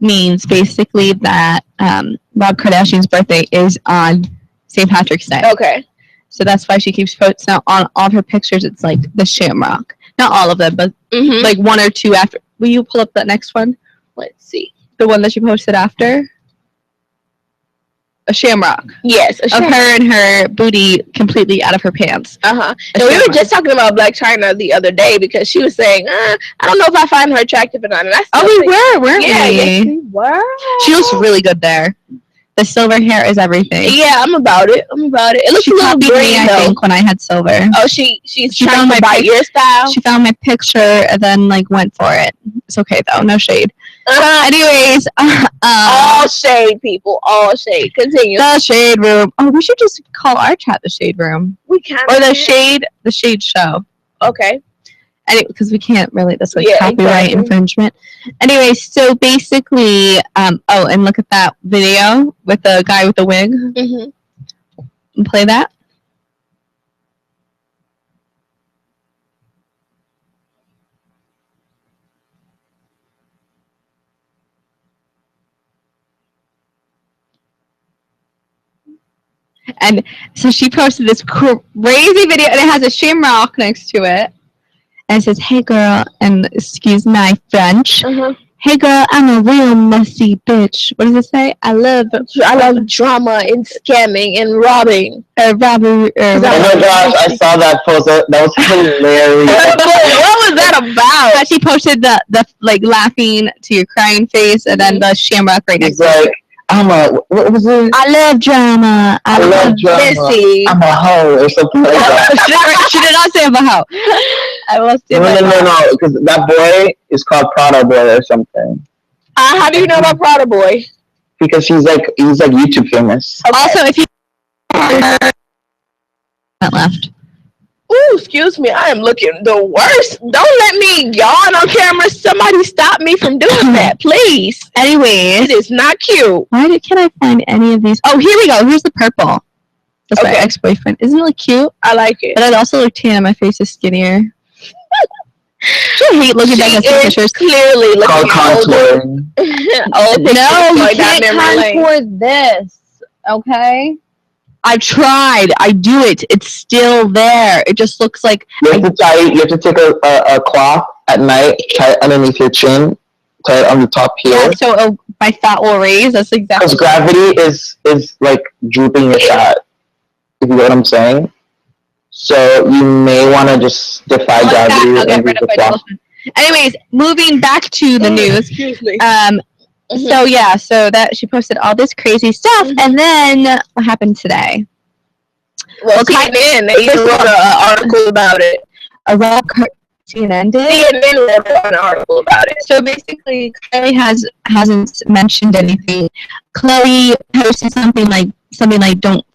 means basically that Rob Kardashian's birthday is on St. Patrick's Day. Okay. So that's why she keeps posting out on all of her pictures. It's like the shamrock. Not all of them, but like one or two after. Will you pull up that next one? Let's see. The one that she posted after. a shamrock. Yes, a Of shamrock. her and her booty completely out of her pants. And we were just talking about Black China the other day because she was saying, I don't know if I find her attractive or not. And I still we think, were, weren't yeah, we? yes, we were. She looks really good there. The silver hair is everything. Yeah, I'm about it. It looks She a little copied green, me, I think, when I had silver. Oh, she's She trying found to my bite your style. She found my picture and then like went for it. It's okay though, no shade. Anyways, all shade, people, all shade. Continue. The shade room. Oh, we should just call our chat the shade room. We can. Or the shade show. Okay. Because we can't really, that's like Yeah, copyright exactly. infringement. Anyway, so basically, oh, and look at that video with the guy with the wig. Mm-hmm. And play that. And so she posted this crazy video, and it has a shamrock next to it. And it says, "Hey girl," and excuse my French. "Hey girl, I'm a real messy bitch." What does it say? I love drama and scamming and robbing. Oh Robbery. my gosh, I saw that post. That was hilarious. What was that about? How she posted the like laughing to your crying face, and then the shamrock right next to it. What was it? I love drama. I love drama. Missy. I'm a hoe or something like that. She did not say I'm a hoe. I will say No, because that boy is called Prada Boy or something. How do you know about Prada Boy? Because he's like YouTube famous. Okay. Also, if you that left. Ooh, excuse me, I am looking the worst. Don't let me yawn on camera. Somebody stop me from doing that, please. Anyways, it is not cute. Can't I find any of these? Oh, here we go. Here's the purple. That's my Okay. ex-boyfriend. Isn't it really cute? I like it. But I'd also look tan and my face is skinnier. I hate looking back at some pictures. Clearly looking Called older. contouring. No, you going down can't memory lane. contour this. Okay? I've tried. I do it. It's still there. It just looks like You have to take a cloth at night, tie it underneath your chin, tie it on the top here. yeah, so my fat will raise. That's exactly Because gravity is like drooping your fat. If you get what I'm saying. So you may want to just defy gravity I'll get and rid use of the my cloth. telephone. Anyways, moving back to the news. Excuse me. So yeah, so that she posted all this crazy stuff, and then what happened today? Well, CNN, they even wrote an article about it. CNN did. CNN wrote an article about it. So basically, Kylie hasn't mentioned anything. Chloe posted something like "Don't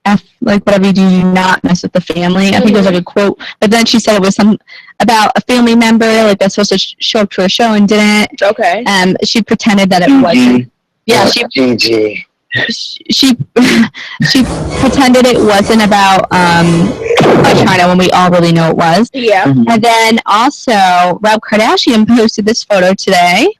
f like whatever you do not mess with the family." I think it was like a quote, but then she said it was some about a family member like that's supposed to show up to a show and didn't. Okay. She pretended that it wasn't. Yeah, she pretended it wasn't about China when we all really know it was. Yeah. And then also Rob Kardashian posted this photo today.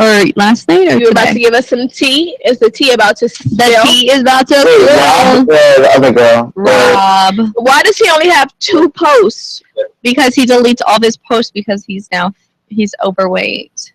Or last night, or You're today? about to give us some tea? Is the tea about to spill? The tea is about to Rob, the other girl. Rob. Why does he only have 2 posts? Because he deletes all his posts because he's overweight.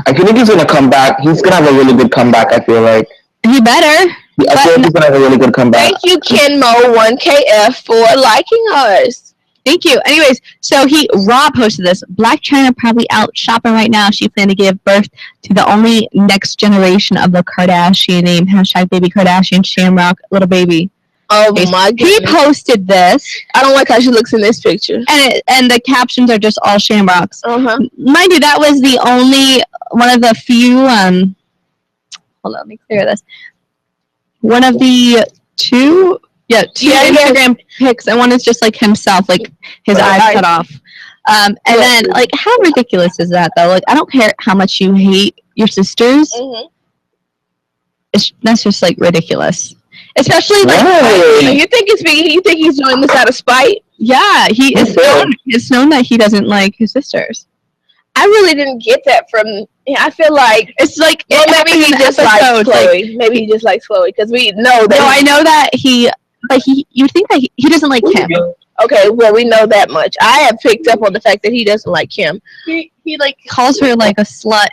I think he's gonna come back. He's gonna have a really good comeback. I feel like. He better. I feel like he's gonna have a really good comeback. Thank you, Kenmo1KF, for liking us. Thank you. Anyways, so Rob posted this. Black China probably out shopping right now. She planned to give birth to the only next generation of the Kardashian name. # baby Kardashian Shamrock little baby. Oh my goodness. He posted this. I don't like how she looks in this picture. And the captions are just all shamrocks. Uh-huh. Mind you, that was the only one of the few hold on, let me clear this. One of the two Instagram pics, and one is just like himself, like his eyes cut off. And then like how ridiculous is that though? Like I don't care how much you hate your sisters. That's just like ridiculous. Especially like you think he's doing this out of spite? Yeah, it's known that he doesn't like his sisters. I really didn't get that from. I feel like it's like maybe he just likes Chloe. Maybe he just likes Chloe because we know that. No, I know that he. But you think that he doesn't like Kim. Okay, well, we know that much. I have picked up on the fact that he doesn't like Kim. He like calls her like a slut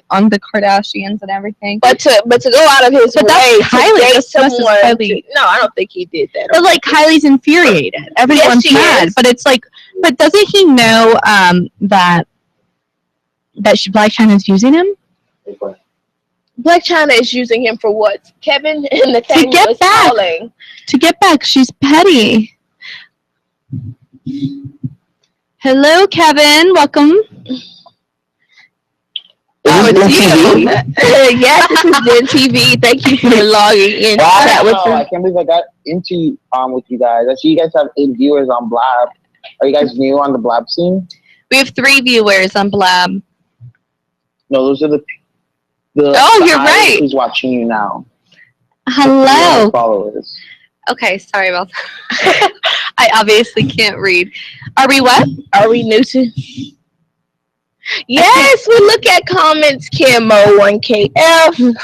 on the Kardashians and everything. But to go out of his way Kylie. to date That's someone. Kylie. No, I don't think he did that. But like Kylie's infuriated. Everyone's mad. But it's like, but doesn't he know that Black China's using him? Black China is using him for what? Kevin and Nathaniel to get is back. calling. To get back. She's petty. Hello, Kevin. Welcome. Oh, it's you. Yes, this is DINtv. Thank you for logging in. I can't believe I got into with you guys. I see you guys have 8 viewers on Blab. Are you guys new on the Blab scene? We have 3 viewers on Blab. No, those are the you're right. Who's watching you now? Hello. Followers. Okay, sorry about that. I obviously can't read. Are we what? Are we new to? Yes, we look at comments, Kim01KF.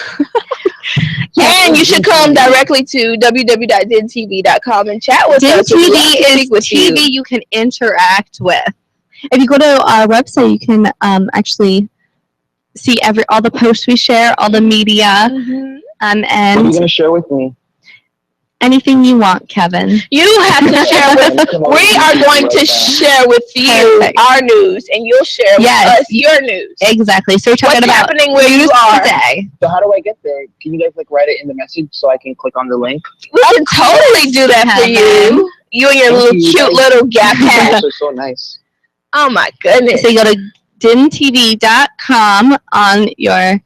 And you should come directly to www.DINtv.com and chat with us. DINtv is TV you can interact with. If you go to our website, you can actually see all the posts we share, all the media, and what are you gonna share with me? Anything you want, Kevin. You have to share with. We are going to share with you our news, and you'll share with us your news. Exactly. So we're talking what's about happening where you are today. So how do I get there? Can you guys like write it in the message so I can click on the link? We can totally do that for you. You and your cute little gap hat. Are so nice. Oh my goodness. So you go to DINtv.com on your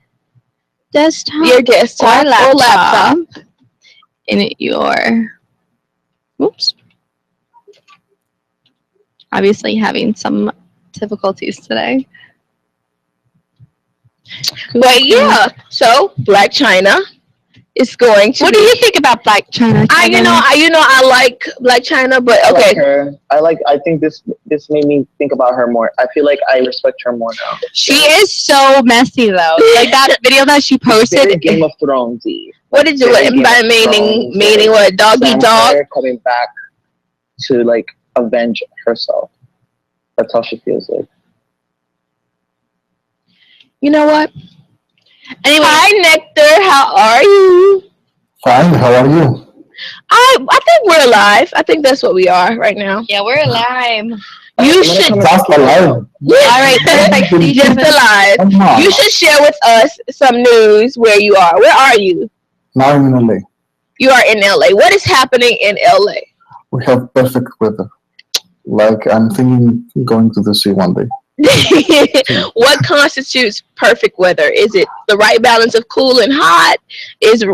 desktop, or laptop. In your, obviously having some difficulties today. But yeah, so Black China is going to. What do you think about Black China? I like Black China, but okay. I think this made me think about her more. I feel like I respect her more now. She is so messy though. Like that video that she posted. Very Game of Thrones. What is it? By meaning what? Doggy dog coming back to like avenge herself. That's how she feels like. You know what? Anyway, hi Nectar, how are you? Fine, how are you? I think we're alive. I think that's what we are right now. Yeah, we're alive. You should just alive. Yeah. All right, perfect. Just alive. You should share with us some news where you are. Where are you? Now I'm in LA. You are in LA. What is happening in LA? We have perfect weather. Like I'm thinking going to the sea one day. What constitutes perfect weather? Is it the right balance of cool and hot? Is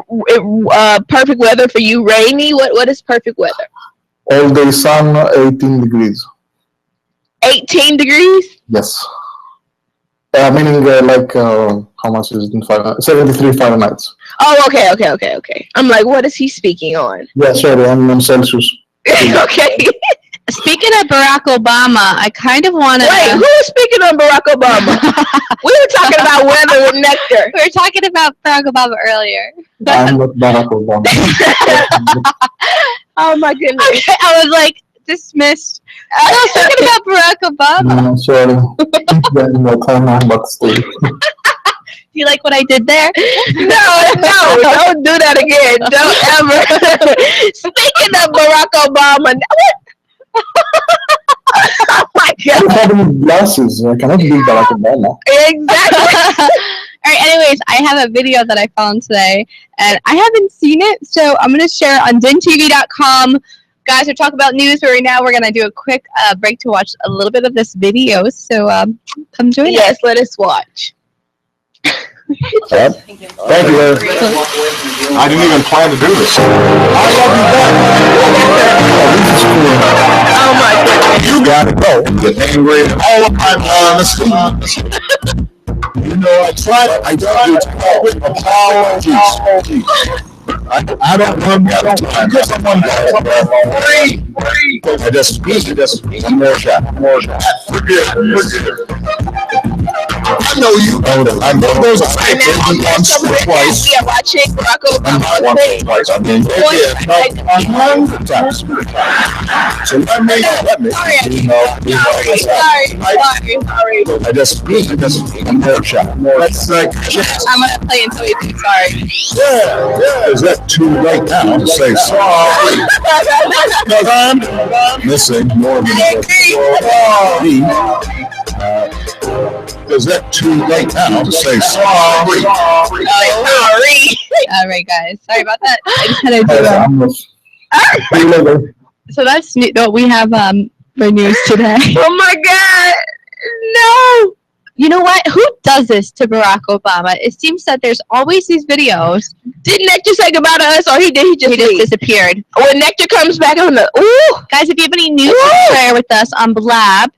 perfect weather for you rainy? What is perfect weather? All day sun, 18 degrees. 18 degrees? Yes. Meaning how much is it in Fahrenheit? 73 Fahrenheit. Oh, okay. I'm like, what is he speaking on? Yeah, sorry, I'm on Celsius. Okay. Speaking of Barack Obama, I kind of want to. Wait, who is speaking of Barack Obama? We were talking about weather with Nectar. We were talking about Barack Obama earlier. I'm not Barack Obama. Oh my goodness. Okay, I was like dismissed. I was talking about Barack Obama. No, sorry. But still. Do you like what I did there? No, don't do that again. Don't ever. Speaking of Barack Obama, what? Oh my God. I have glasses. I cannot be Barack Obama. Exactly. All right, anyways, I have a video that I found today, and I haven't seen it, so I'm going to share it on DINtv.com. Guys, we're talking about news, but right now we're going to do a quick break to watch a little bit of this video, so come join us. Yes, let us watch. Thank you. I didn't even plan to do this. I love you back. Oh my goodness. You gotta go. Get angry all of my honesty. You know, I tried to come with apologies. I don't want to get someone free. I just one more shot. Forget. I know you. I know those are fake. Once or twice. We are watching Barack Obama. Once or twice. I mean, a hundred times. So let me. Sorry. I just more shot. Let's I'm gonna play until you think sorry. Yeah. Is that too late now to say sorry? Because I'm missing more than sorry. Is that too late now to say sorry? Sorry. All right, guys. Sorry about that. I just had to do that. So that's new. We have the news today. Oh my God! No. You know what? Who does this to Barack Obama? It seems that there's always these videos. Did Nectar say goodbye to us, or he just disappeared? When Nectar comes back on the guys, if you have any news to share with us on Blab,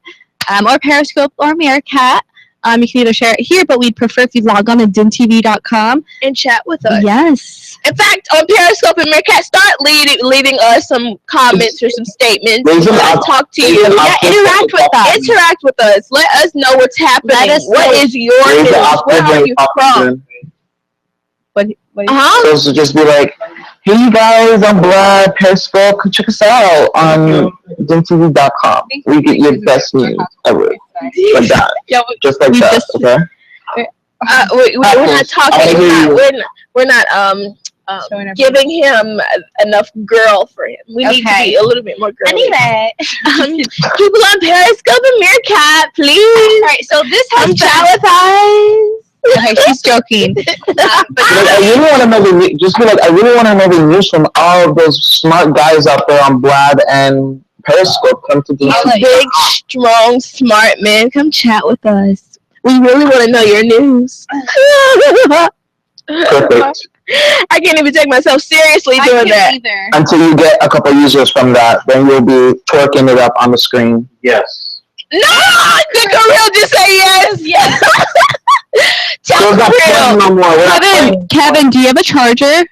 or Periscope or Meerkat, you can either share it here, but we'd prefer if you log on to DINtv.com and chat with us. Yes. In fact, on Periscope and Meerkat, start leaving us some comments or some statements. Talk to you. Yeah, interact with us. Interact with us. Let us know what's happening. What is your news? Where are you from? So just be like, hey you guys, I'm Blab, Periscope, check us out on DINtv.com. We get your best news ever. Like that. Just like that, okay? We're not talking. We're not giving him enough girl for him. We need to be a little bit more girl. Anyway, people on Periscope and Meerkat, please. All right, so this has chat with us. Okay, she's joking. I really want to know I really want to know the news from all of those smart guys out there on Blab and Periscope. Come to these big, strong, smart men. Come chat with us. We really want to know your news. Perfect. I can't even take myself seriously doing that. Either. Until you get a couple users from that, then you'll be twerking it up on the screen. Yes. No, the gorilla just say yes. Yes. So no more. Kevin, do you have a charger?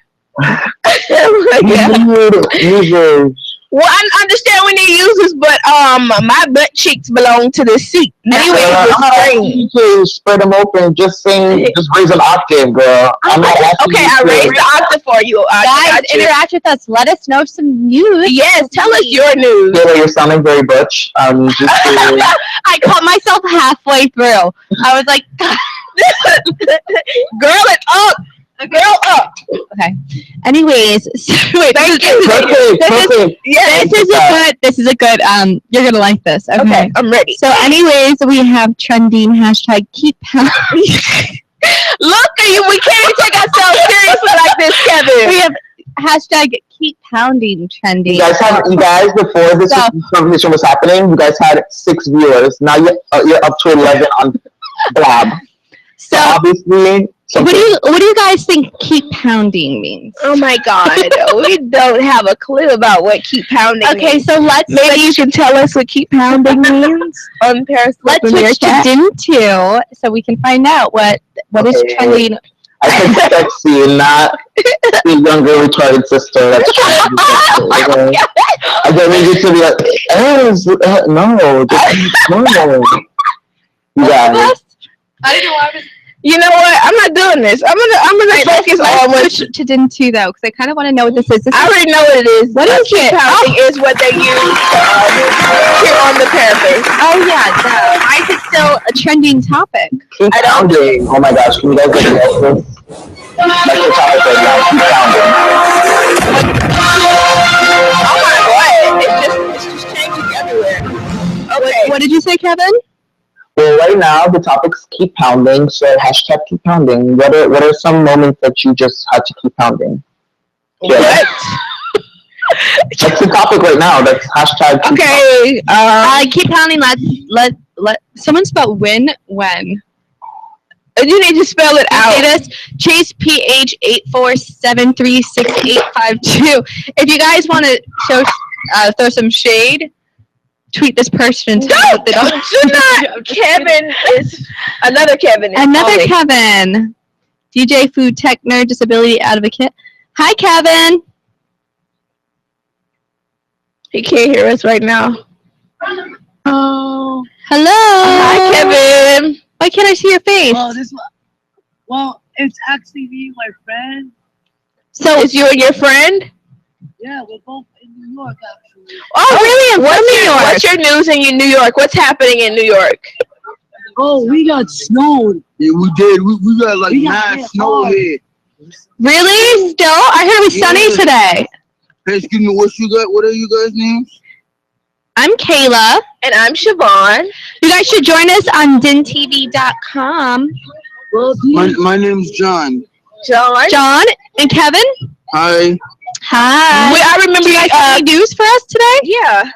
Users. Well, I understand we need users, but my butt cheeks belong to the seat. Anyway, spread them open. Just raise an octave, girl. I raised the octave for you. Guys, interact with us. Let us know some news. Yes, tell us your news. Yeah, you're sounding very butch. I caught myself halfway through. I was like, girl it up. Girl up. Okay. Anyways, so wait, this is a good you're gonna like this. Okay, I'm ready. So anyways, we have trending hashtag keep pounding. Look at you, we can't even take ourselves seriously like this, Kevin. We have hashtag keep pounding trending. You guys before this conversation was happening, you guys had 6 viewers. Now you're up to 11 on Blab. So obviously. What do you guys think keep pounding means? Oh my God, we don't have a clue about what keep pounding means. Okay, so maybe you can tell us what keep pounding means on Periscope. Let's switch to DINtv so we can find out what is trending. I think sexy and not the younger retarded sister that's trying to be sexy. Okay? I don't need you to be like, no, just normal. You guys. I don't know why I was. You know what? I'm not doing this. I'm gonna focus on what to DINtv though, because I kind of want to know what this is. I already know what it is. What is keep pounding is what they use here on the parapet. Oh yeah, why is it still a trending topic? Keep pounding. Oh my gosh, can you guys get me this? That's the topic right now. Keep pounding. Oh my God! It's just changing everywhere. Okay. What did you say, Kevin? Well, right now the topics keep pounding, so hashtag keep pounding. What are some moments that you just had to keep pounding? Yeah. What? That's the topic right now. That's hashtag keep pounding. Keep pounding. Let someone spell when. You need to spell it out. This Chase PH 84736852. If you guys want to throw some shade, tweet this person. Do not. Kevin is another Kevin. Another Kevin. DJ Food Tech Nerd Disability Advocate. Hi, Kevin. He can't hear us right now. Oh, hello. Hi, Kevin. Why can't I see your face? Well, it's actually me and my friend. So it's you and your friend? Yeah, we're both in New York, actually. Oh, really? I'm from New York. What's your news in New York? What's happening in New York? Oh, we got snowed. Yeah, we did. We got like mad snow here. Really? Still? I heard it was sunny today. Hey, excuse me, what are you guys' names? I'm Kayla. And I'm Siobhan. You guys should join us on DINtv.com. Well, my name's John. John and Kevin. Hi. Hi. I remember you guys have any news for us today? Yeah.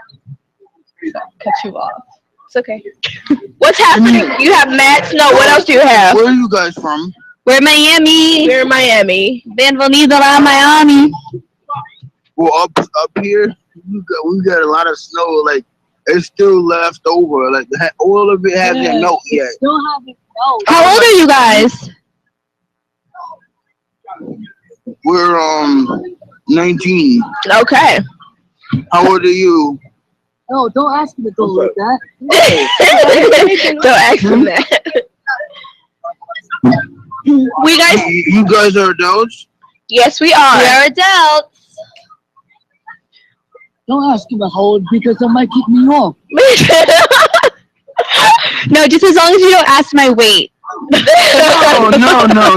Cut you off. It's okay. What's happening? You have mad snow. What else do you have? Where are you guys from? We're in Miami. We're in Miami. Bienvenido a Miami. Well, up here, we got a lot of snow. Like, it's still left over. Like, all of it hasn't melted yet. Still haven't melted. How old are you guys? We're 19. Okay. How old are you? No, don't ask me to go like that. Don't ask him that. We guys. You guys are adults? Yes, we are. We are adults. Don't ask him how old because it might kick me off. No, just as long as you don't ask my weight. No. I'm not gonna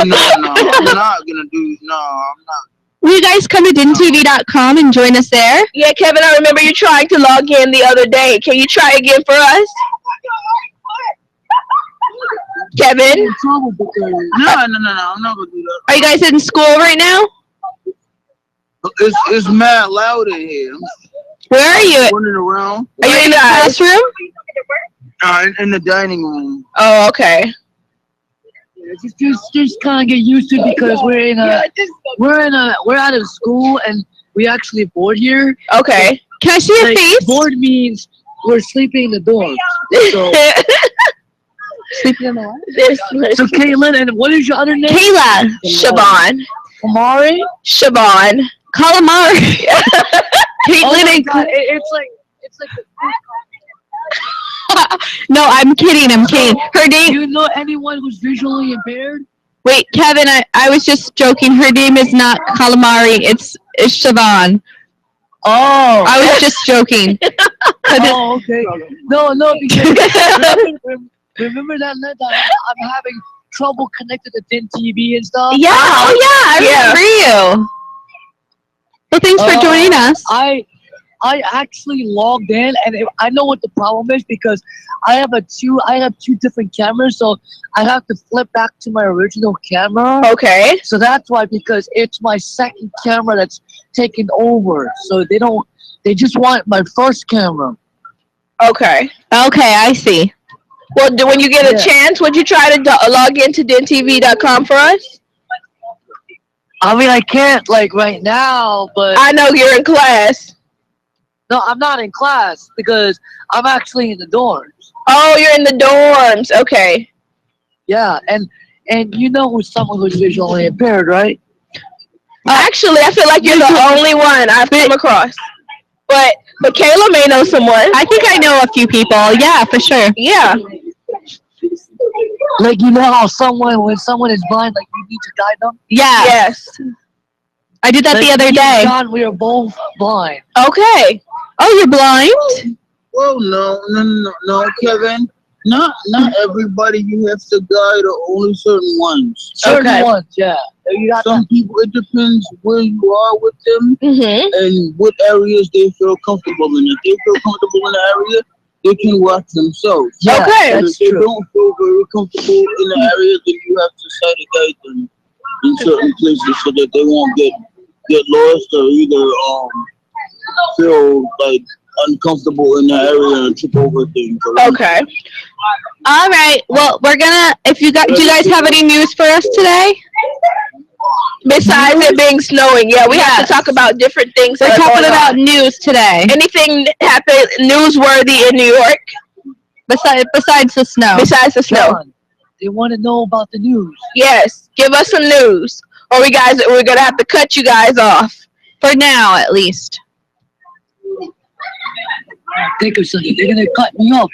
do. No, I'm not. Will you guys come to DINtv.com and join us there? Yeah, Kevin, I remember you trying to log in the other day. Can you try again for us? Kevin? No, I'm not gonna do that. Are you guys in school right now? It's mad loud in here. Where are you? Running around. Are you in the classroom? In the dining room. Oh, okay. Just kind of get used to it because we're out of school and we actually board here. Okay. Can I see your face? Board means we're sleeping in the dorms. So, sleeping in the what? So Caitlin, and what is your other name? Kayla. Siobhan. Kamari? Siobhan. Calamari. Caitlin and it's like No, I'm kidding. Her name. Do you know anyone who's visually impaired? Wait, Kevin, I was just joking. Her name is not Calamari. It's Siobhan. Oh. I was just joking. Oh, okay. No, because remember that night that I'm having trouble connected to DINtv and stuff? Yeah. Oh, yeah. I remember you. Well, thanks for joining us. I actually logged in, and I know what the problem is because I have two different cameras, so I have to flip back to my original camera. Okay. So that's why, because it's my second camera that's taken over. So they just want my first camera. Okay. Okay, I see. Well, when you get a chance, would you try to log into DINtv.com for us? I mean, I can't like right now, but I know you're in class. No, I'm not in class because I'm actually in the dorms. Oh, you're in the dorms. Okay. Yeah, and you know who's someone who's visually impaired, right? Actually, I feel like you're the only one I've come across. But Kayla may know someone. I think I know a few people. Yeah, for sure. Yeah. Like, you know how when someone is blind, like you need to guide them? Yeah. Yes. I did that Like, the other me and day. John, we are both blind. Okay. Oh, you're blind? Well, no, Kevin. Not everybody you have to guide, or only certain ones. Certain ones, yeah. Some people, it depends where you are with them and what areas they feel comfortable in. If they feel comfortable in the area, they can watch themselves. Yeah, okay. And if they don't feel very comfortable in the area, then you have to try to guide them in certain places so that they won't get lost or either feel like uncomfortable in the area and trip over things. Okay. All right. Well, we're gonna. Do you guys have any news for us today? Besides it being snowing, yeah, we have to talk about different things. We're talking about news today. Anything happened newsworthy in New York? Besides the snow. Besides the snow. John, they want to know about the news. Yes, give us some news, or we're gonna have to cut you guys off for now, at least. Think of something. They're gonna cut me off.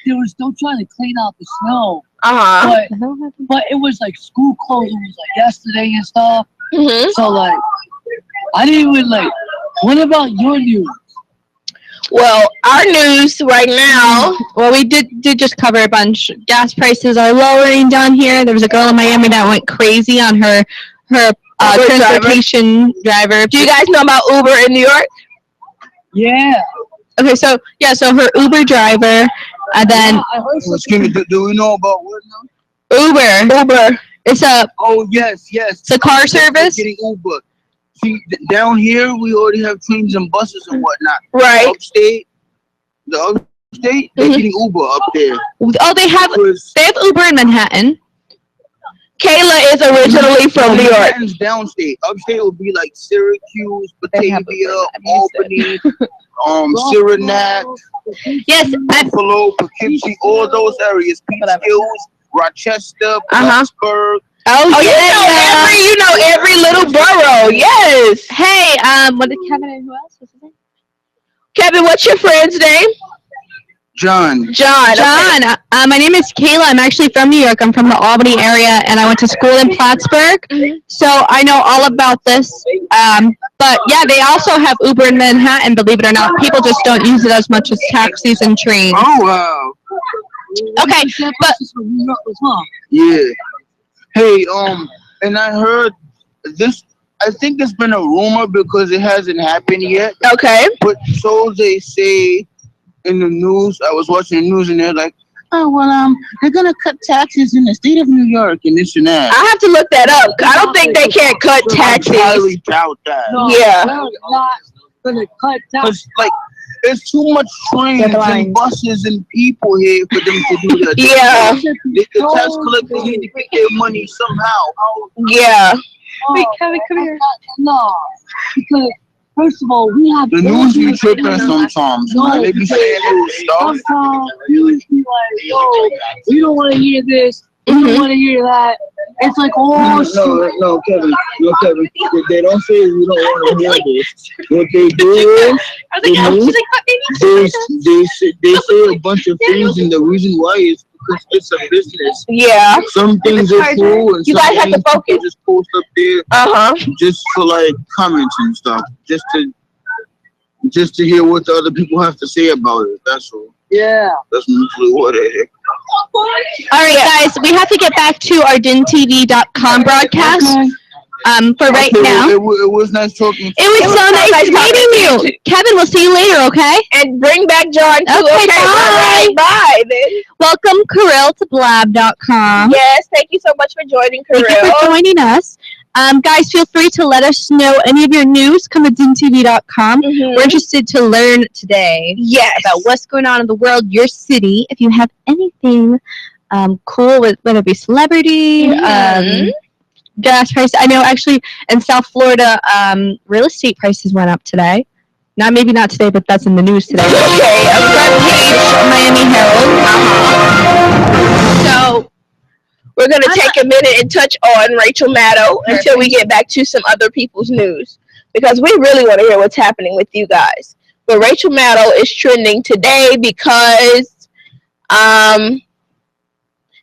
they were still trying to clean out the snow. But it was like school closing was like yesterday and stuff. So like, I didn't even like. What about your news? Well, our news right now. Well, we did just cover a bunch. Gas prices are lowering down here. There was a girl in Miami that went crazy on her transportation driver. Do you guys know about Uber in New York? Yeah. Okay, so her Uber driver, and then do we know about what now? Uber. It's a yes. It's a car service. Getting Uber. See, down here we already have trains and buses and whatnot. Right. Upstate, they're getting Uber up there. Oh, they have Uber in Manhattan. Kayla is originally from New York. Manhattan's downstate. Upstate would be like Syracuse, Batavia, Albany, Saranac, Buffalo, Poughkeepsie, all those areas. Peach Hills, Rochester, Plattsburgh. You know every little borough. Yes. Hey, what did Kevin and who else? What's his name? Kevin, what's your friend's name? John. Okay. My name is Kayla. I'm actually from New York. I'm from the Albany area, and I went to school in Plattsburgh. So I know all about this. But yeah, they also have Uber in Manhattan, believe it or not. People just don't use it as much as taxis and trains. Oh, wow. Okay, but yeah. Hey, and I heard this. I think it's been a rumor because it hasn't happened yet. Okay. But so they say in the news. I was watching the news and they're like, oh, well, they're going to cut taxes in the state of New York and this and that. I have to look that up. I don't think they can't cut taxes. I highly doubt that. No, yeah. They're not going to cut taxes. Like, there's too much trains and buses and people here for them to do that. Yeah. The tax collectors need to get their money somehow. Yeah. Wait, Kevin, come here. No, because first of all, we have the news be tripping sometimes. No, they be saying new stuff. Sometimes you be like, yo, we don't want to hear this. We don't want to hear that. It's like, oh, no, Kevin. They don't say we don't want to hear this. What they do is they say a bunch of things, and the reason why is because it's a business. Yeah. Some things are cool, and you guys have to focus. Just post up there, just for like comments and stuff, just to hear what the other people have to say about it. That's all. Yeah. That's usually what it is. All right, guys, we have to get back to our DINtv.com broadcast. For right now. It was nice talking. It was so nice meeting you. Kevin, we'll see you later, okay? And bring back John too. Okay, bye. Bye. Then. Welcome, Kirill, to blab.com. Yes, thank you so much for joining, Kirill. Thank you for joining us. Guys, feel free to let us know any of your news. Come to DINtv.com. We're interested to learn today about what's going on in the world, your city. If you have anything cool, with whether it be celebrity, gas prices. I know actually in South Florida, real estate prices went up today. Maybe not today, but that's in the news today. Okay, front page Miami Herald. So we're going to take a minute and touch on Rachel Maddow until we get back to some other people's news, because we really want to hear what's happening with you guys. But Rachel Maddow is trending today because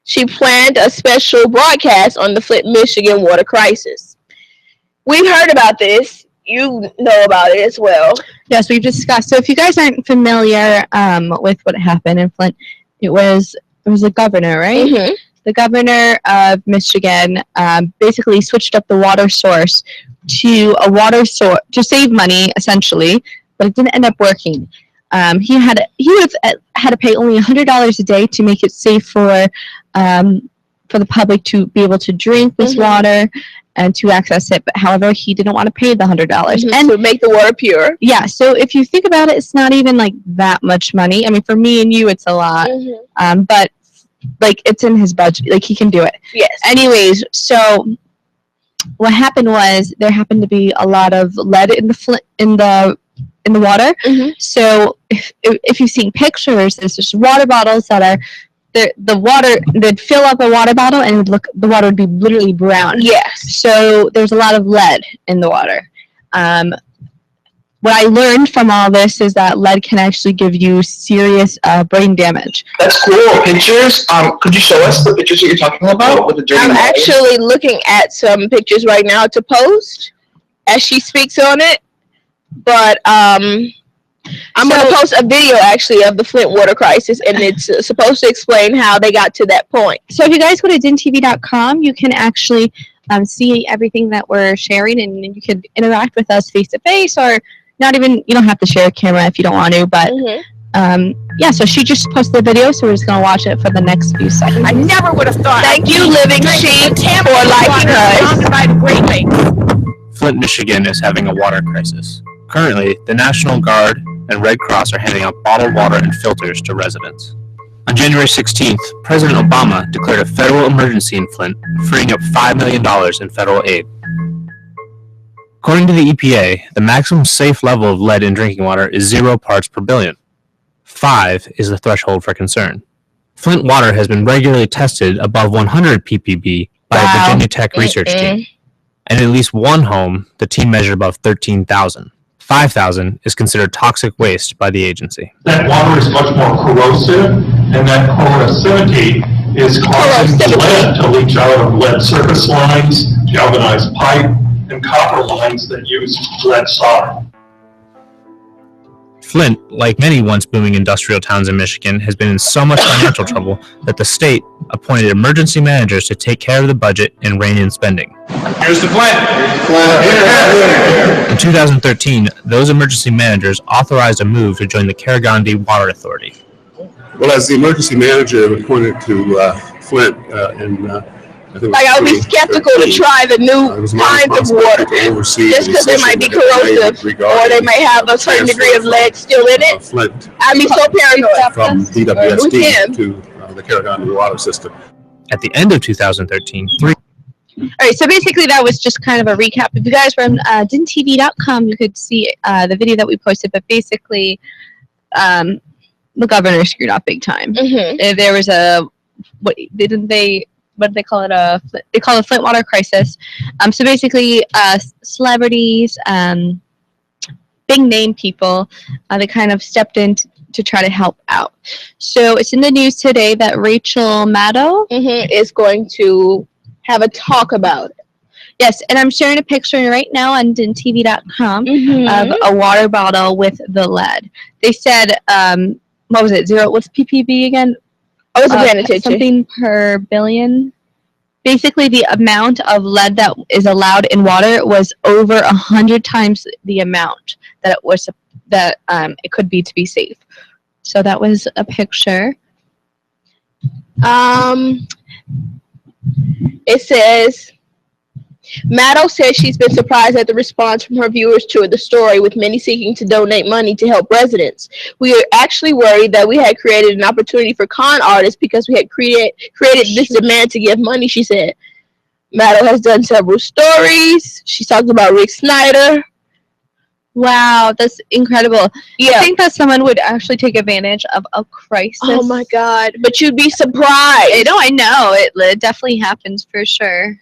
she planned a special broadcast on the Flint, Michigan water crisis. We've heard about this. You know about it as well. Yes, we've discussed. So if you guys aren't familiar with what happened in Flint, it was a governor, right? The governor of Michigan basically switched up the water source to a water source to save money, essentially, but it didn't end up working. He would have had to pay only $100 a day to make it safe for the public to be able to drink this water and to access it. But however, he didn't want to pay the $100 and to make the water pure. Yeah. So if you think about it, it's not even like that much money. I mean, for me and you, it's a lot. But like it's in his budget. Like he can do it. Yes. Anyways, so what happened was there happened to be a lot of lead in the water. So if you've seen pictures, there's just water bottles that are the water, they'd fill up a water bottle and the water would be literally brown. Yes. So there's a lot of lead in the water. what I learned from all this is that lead can actually give you serious brain damage. That's cool. Pictures. Could you show us the pictures that you're talking about with the dirty I'm lead? actually looking at some pictures right now to post as she speaks on it. But I'm going to post a video actually of the Flint water crisis, and it's supposed to explain how they got to that point. So if you guys go to DINtv.com, you can actually see everything that we're sharing, and you can interact with us face to face, or not even, you don't have to share a camera if you don't want to, but yeah, so she just posted the video, so we're just going to watch it for the next few seconds. I never would have thought. Thank you, Living Sheep, for liking us. By the Great Lakes. Flint, Michigan is having a water crisis. Currently, the National Guard and Red Cross are handing out bottled water and filters to residents. On January 16th, President Obama declared a federal emergency in Flint, freeing up $5 million in federal aid. According to the EPA, the maximum safe level of lead in drinking water is 0 parts per billion. 5 is the threshold for concern. Flint water has been regularly tested above 100 ppb by a Virginia Tech research team. And in at least one home, the team measured above 13,000. 5,000 is considered toxic waste by the agency. That water is much more corrosive, and that corrosivity is causing lead to leach out of lead surface lines, galvanized pipe, and copper lines that use lead solder. Flint, like many once booming industrial towns in Michigan, has been in so much financial trouble that the state appointed emergency managers to take care of the budget and rein in spending. Here's the plan. In 2013, those emergency managers authorized a move to join the Karagandhi Water Authority. Well, as the emergency manager appointed to Flint I would be skeptical to try the new kinds of water just because they might be corrosive or they may have a certain degree of lead still in it. I'd be so paranoid. From DWSD to the Karagandhi water system. At the end of 2013, All right, so basically that was just kind of a recap. If you guys were on DINtv.com, you could see the video that we posted, but basically the governor screwed up big time. There was what do they call it? They call it a Flint water crisis. So basically, celebrities, big name people, they kind of stepped in to try to help out. So it's in the news today that Rachel Maddow is going to have a talk about it. Yes, and I'm sharing a picture right now on DINtv.com of a water bottle with the lead. They said, what was it? 0? What's ppb again? I wasn't paying attention. Something per billion. Basically, the amount of lead that is allowed in water was over 100 times the amount that it was it could be to be safe. So that was a picture. It says, Maddow says she's been surprised at the response from her viewers to the story, with many seeking to donate money to help residents. We are actually worried that we had created an opportunity for con artists because we had created this demand to give money, she said. Maddow has done several stories. She talked about Rick Snyder. Wow, that's incredible. Yeah. I think that someone would actually take advantage of a crisis. Oh my God, but you'd be surprised. I know. It definitely happens for sure.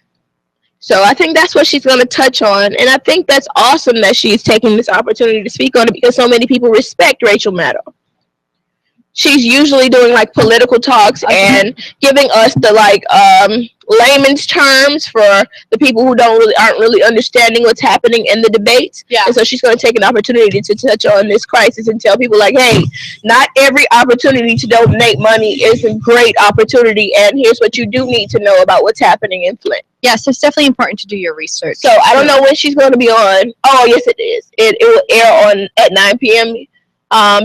So I think that's what she's going to touch on. And I think that's awesome that she's taking this opportunity to speak on it because so many people respect Rachel Maddow. She's usually doing like political talks and giving us the like layman's terms for the people who aren't really understanding what's happening in the debates. Yeah. And so she's going to take an opportunity to touch on this crisis and tell people like, hey, not every opportunity to donate money is a great opportunity, and here's what you do need to know about what's happening in Flint. Yeah, so it's definitely important to do your research. So I don't know when she's going to be on. Oh, yes, it is. It will air at 9 p.m.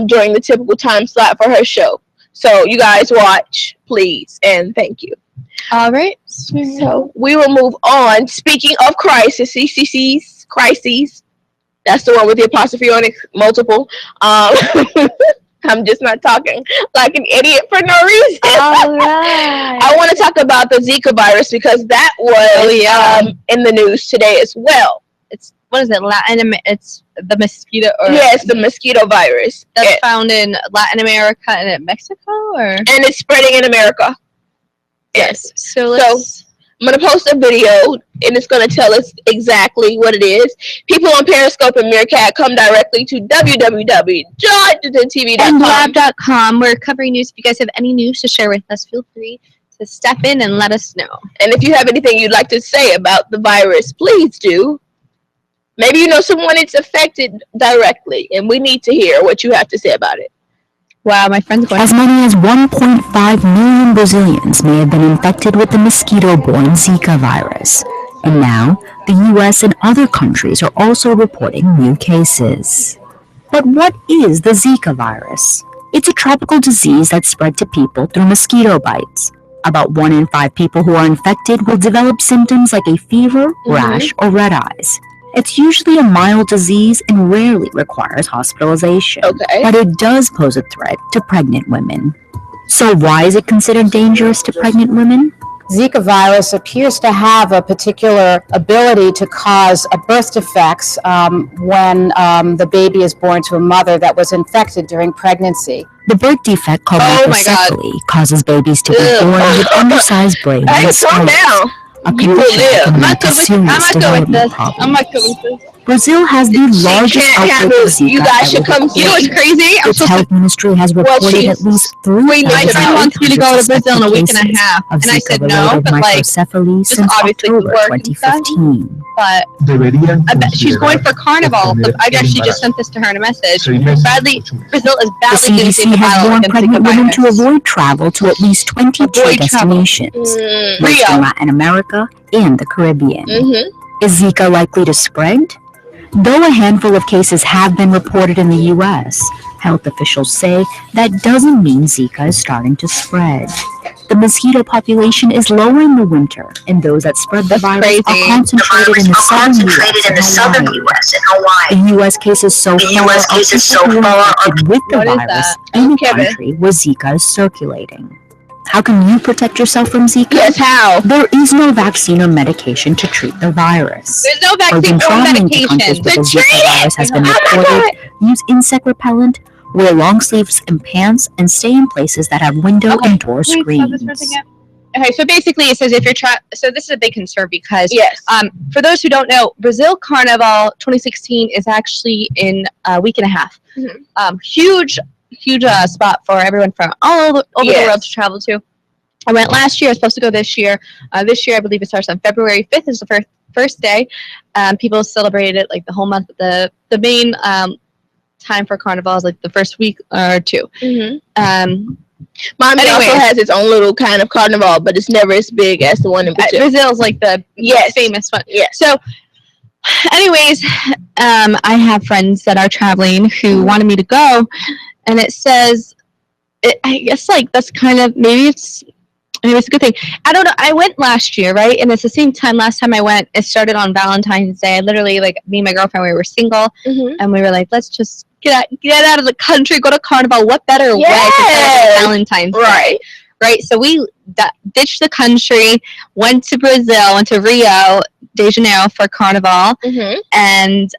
During the typical time slot for her show. So you guys watch, please, and thank you. All right. So we will move on. Speaking of crises, crises. That's the one with the apostrophe on it, multiple. I'm just not talking like an idiot for no reason. All right. I want to talk about the Zika virus because that was in the news today as well. What is it? It's the mosquito. Yes, the mosquito virus. That's found in Latin America and in Mexico, or? And it's spreading in America. Yes. So I'm going to post a video, and it's going to tell us exactly what it is. People on Periscope and Meerkat, come directly to www.DINtv.com. And lab.com. We're covering news. If you guys have any news to share with us, feel free to step in and let us know. And if you have anything you'd like to say about the virus, please do. Maybe you know someone it's affected directly, and we need to hear what you have to say about it. Wow, my friend's going. As many as 1.5 million Brazilians may have been infected with the mosquito-borne Zika virus. And now, the U.S. and other countries are also reporting new cases. But what is the Zika virus? It's a tropical disease that's spread to people through mosquito bites. About 1 in 5 people who are infected will develop symptoms like a fever, rash, or red eyes. It's usually a mild disease and rarely requires hospitalization, but it does pose a threat to pregnant women. So why is it considered dangerous to pregnant women? Zika virus appears to have a particular ability to cause birth defects when the baby is born to a mother that was infected during pregnancy. The birth defect called microcephaly causes babies to be born with undersized brains and skulls. A condition I'm not good with this. Brazil has the largest outbreak of Zika. You guys should come. You know what's crazy? Its health ministry has reported at least 3,000 wants me to go to Brazil in a week and a half, and I said no, but like, microcephaly since October 2015. But I bet she's going for Carnival. I actually just sent this to her in a message. Brazil is badly The CDC has warned pregnant women to avoid travel to at least 22 destinations, most in Latin America and the Caribbean. Is Zika likely to spread? Though a handful of cases have been reported in the U.S., health officials say that doesn't mean Zika is starting to spread. The mosquito population is lower in the winter, and those that spread the virus are concentrated in the southern U.S. and Hawaii. The U.S. cases so far are infected with the virus in a country where Zika is circulating. How can you protect yourself from Zika? Yes, how? There is no vaccine or medication to treat the virus. There's no vaccine or medication. The Zika virus has been reported. Use insect repellent, wear long sleeves and pants, and stay in places that have window and door screens. Okay, so basically it says if you're so this is a big concern because for those who don't know, Brazil Carnival 2016 is actually in a week and a half. Huge spot for everyone from all over the world to travel to. I went last year. I was supposed to go this year. This year, I believe it starts on February 5th is the first day. People celebrate it like the whole month. The main time for Carnival is like the first week or two. Miami also has its own little kind of carnival, but it's never as big as the one in Brazil. Brazil's like the famous one. So anyways, I have friends that are traveling who wanted me to go. And it says, I guess like that's kind of, maybe it's a good thing. I don't know. I went last year, right? And it's the same time last time I went. It started on Valentine's Day. I literally, like, me and my girlfriend, we were single. And we were like, let's just get out of the country, go to Carnival. What better way to celebrate Valentine's Day? Right? So we ditched the country, went to Brazil, went to Rio de Janeiro for Carnival. And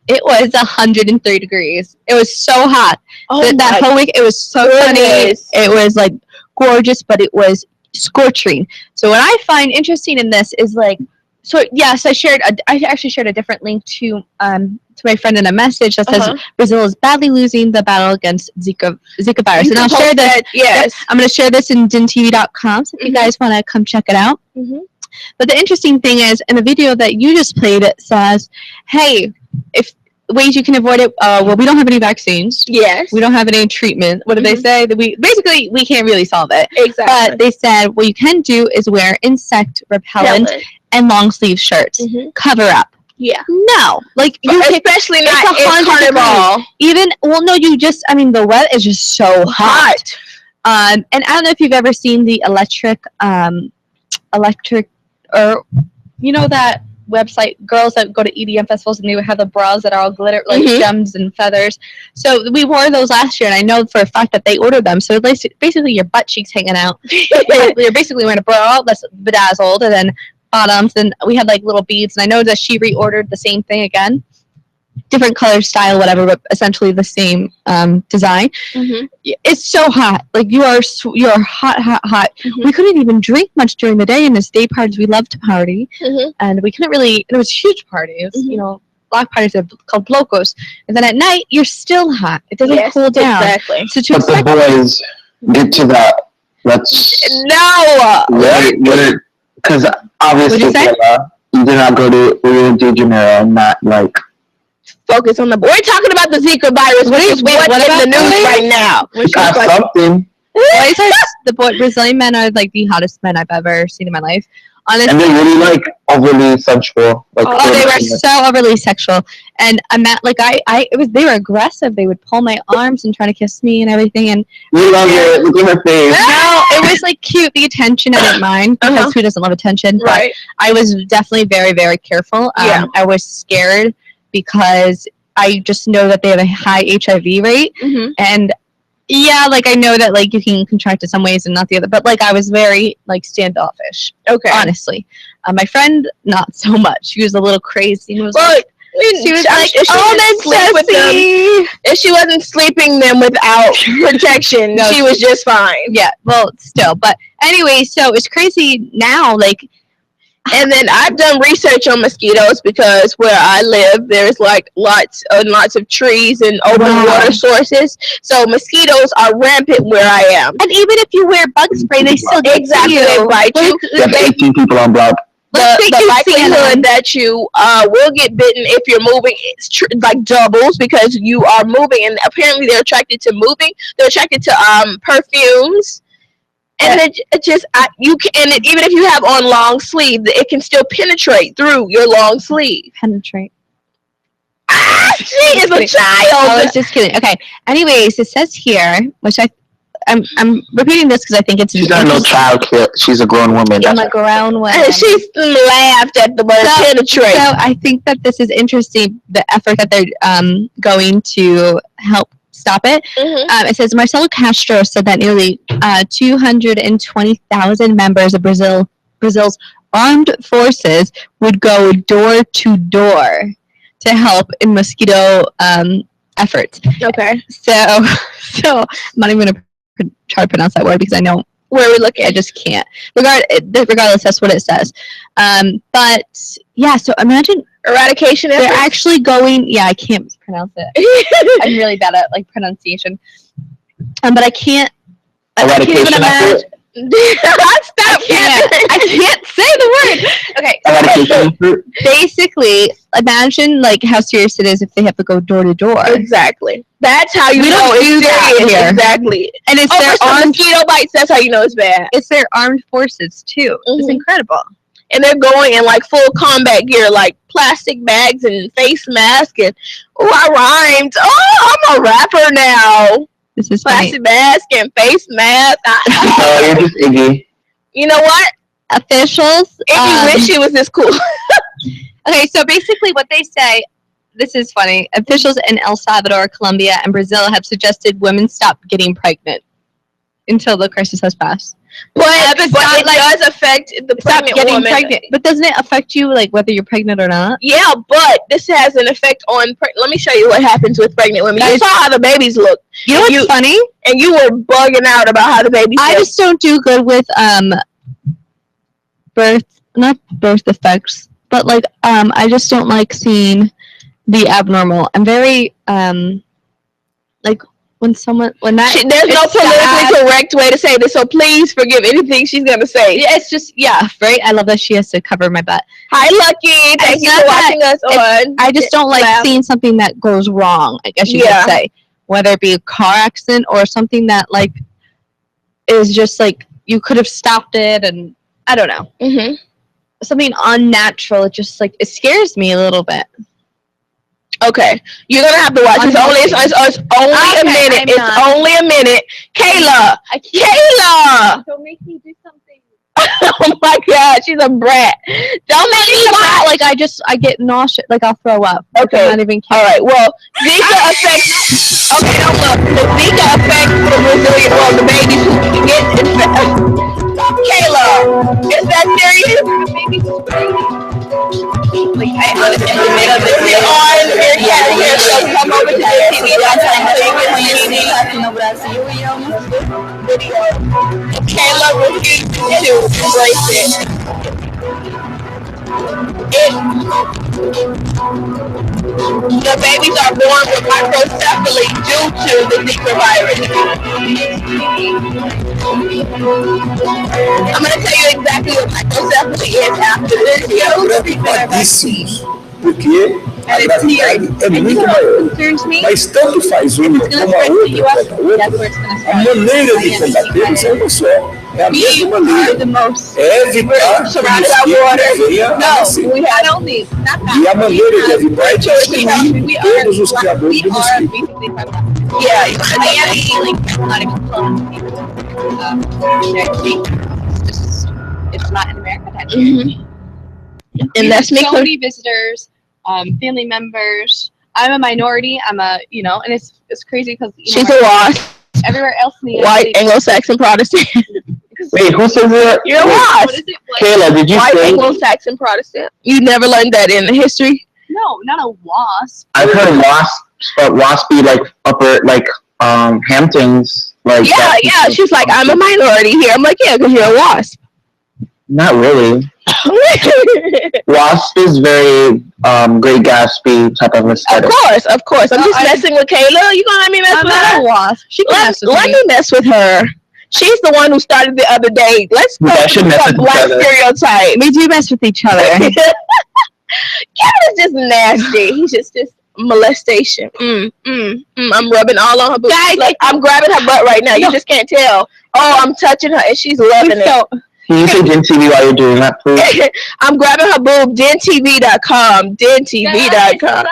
it was 103 degrees. It was so hot. That whole week, it was so sunny. It was like gorgeous, but it was scorching. So what I find interesting in this is like, so yes, I actually shared a different link to my friend in a message that says Brazil is badly losing the battle against Zika virus. And I'll share this. I'm going to share this in DINtv.com. So if you guys want to come check it out. But the interesting thing is, in the video that you just played, it says, hey, if ways you can avoid it, well, we don't have any vaccines. We don't have any treatment. What did they say? That we can't really solve it. But they said what you can do is wear insect repellent and long sleeve shirts. Cover up. No, like especially not in Carnival. The weather is just so hot. And I don't know if you've ever seen the electric, or you know that website, girls that go to EDM festivals and they would have the bras that are all glitter, like gems and feathers. So we wore those last year, and I know for a fact that they ordered them. So it's basically your butt cheeks hanging out. You're basically wearing a bra that's bedazzled, and then bottoms, and we had like little beads. And I know that she reordered the same thing again. different color, style, whatever, but essentially the same design. It's so hot. Like you are hot. We couldn't even drink much during the day in this day parties. We loved to party, and we couldn't really. It was a huge party. It was, you know, block parties are called blocos, and then at night you're still hot. It doesn't cool down. Exactly. So to But the boys get to that. Let's because obviously you did not go to Rio de Janeiro, not like focus on the. We're talking about the Zika virus, which is what's in the news right now. got something. Boys are the Brazilian men are like the hottest men I've ever seen in my life. Honestly, And they're really like overly sensual. Like, they were so overly sexual, and I'm at like they were aggressive. They would pull my arms and try to kiss me and everything. And we love it. Look at her face. no, it was like cute. The attention I didn't mind because who doesn't love attention? Right. But I was definitely very, very careful. I was scared because I just know that they have a high HIV rate, and yeah, like I know that like you can contract it some ways and not the other, but like I was very like standoffish. Okay. Honestly, my friend not so much. She was a little crazy. She was like, oh, that's sleep with them. If she wasn't sleeping them without protection, she was just fine. Yeah, well, still, but anyway, so it's crazy now, like. And then I've done research on mosquitoes because where I live, there's like lots and lots of trees and open water sources. So mosquitoes are rampant where I am. And even if you wear bug spray, they still get exactly you. they bite you. There's 18 people on block. The likelihood that you will get bitten if you're moving is like doubles because you are moving, and apparently they're attracted to moving. They're attracted to perfumes. And it just you can, and even if you have on long sleeve, it can still penetrate through your long sleeve. Penetrate. She is a child. I was just kidding. Okay. Anyways, it says here, which I'm repeating this because I think it's. She's not no child kid. She's a grown woman. I'm a grown woman. And she laughed at the word penetrate. So I think that this is interesting. The effort that they're going to help stop it. It says Marcelo Castro said that nearly 220,000 members of Brazil's armed forces would go door to door to help in mosquito efforts. Okay. So I'm not even going to try to pronounce that word because I know where we look at. I just can't. Regardless, that's what it says. But yeah, so imagine eradication. They're actually going. Yeah, I can't pronounce it. I'm really bad at like pronunciation. But I can't. I can't even imagine. I can't say the word. Okay. Basically, imagine like how serious it is if they have to go door to door. Exactly. That's how you we know don't it's do that serious. here. Exactly. And it's their armed mosquito bites. That's how you know it's bad. It's their armed forces too. It's incredible. And they're going in like full combat gear, like plastic bags and face mask. And I rhymed. Oh, I'm a rapper now. This is plastic funny. mask and face mask. Oh, you're just Iggy. You know what? Officials. Iggy wish she was this cool. Okay, so basically what they say, this is funny. Officials in El Salvador, Colombia, and Brazil have suggested women stop getting pregnant until the crisis has passed. But it does affect the pregnant woman. Pregnant. But doesn't it affect you, like, whether you're pregnant or not? Yeah, but this has an effect on... Let me show you what happens with pregnant women. You saw how the babies look. You know what's funny? And you were bugging out about how the babies I just don't do good with not birth effects, but like I just don't like seeing the abnormal. I'm very like there's no politically correct way to say this, so please forgive anything she's gonna say. Yeah, it's just right. I love that she has to cover my butt. Hi, Lucky. Thank you for watching us on. I just don't like seeing something that goes wrong. I guess you could say, whether it be a car accident or something that like is just like you could have stopped it, and I don't know. Something unnatural. It just like it scares me a little bit. Okay, you're gonna have to watch. It's only a minute. It's only a minute. Kayla. Don't make me do something. Oh my God, she's a brat. Don't make me watch. Like I get nauseous. Like I'll throw up. Okay. I'm not even kidding. All right. Well, Zika affects. Okay, don't look. The Zika affects the Brazilian. Well, the babies who get infected. Kayla, is that serious? Like, I honestly, this is on. So come over to DINtv.com so you can see video. Kayla refused to embrace it. The babies are born with microcephaly due to the Zika virus. I'm going to tell you exactly what microcephaly is after this. Preocupadíssimos, porque a gravidade é muito maior. Mas tanto faz uma como a outra, a maneira de combatê-los é uma só. É a mesma maneira. É evitar que o mosquito venha a nascer. E a maneira de evitar é destruir todos os criadores do mosquito. It's not in America. And that's me. So many visitors, family members. I'm a minority. I'm a, and it's crazy because she's a wasp. Everywhere else in the White Anglo-Saxon Protestant. Wait, who says that? You're a wasp. Kayla, did you White say? Anglo-Saxon Protestant. You never learned that in history? No, not a wasp. I've heard wasps, but waspy like upper Hamptons. Like yeah. She's like, I'm a minority here. I'm like, yeah, because you're a wasp. Not really. Wasp is very Great Gatsby type of aesthetic. Of course. I'm just messing with Kayla. You gonna let me mess with her? I'm not a wasp. She can mess with let me mess with her. She's the one who started the other day. Let's go to the black stereotype. We do mess with each other. Kevin is just nasty. He's just molestation. I'm rubbing all on her boobs. Like, I'm grabbing her butt right now. You just can't tell. Oh, I'm touching her and she's loving it. Can you say DINtv while you're doing that, please? I'm grabbing her boob. DINtv.com. DINtv.com.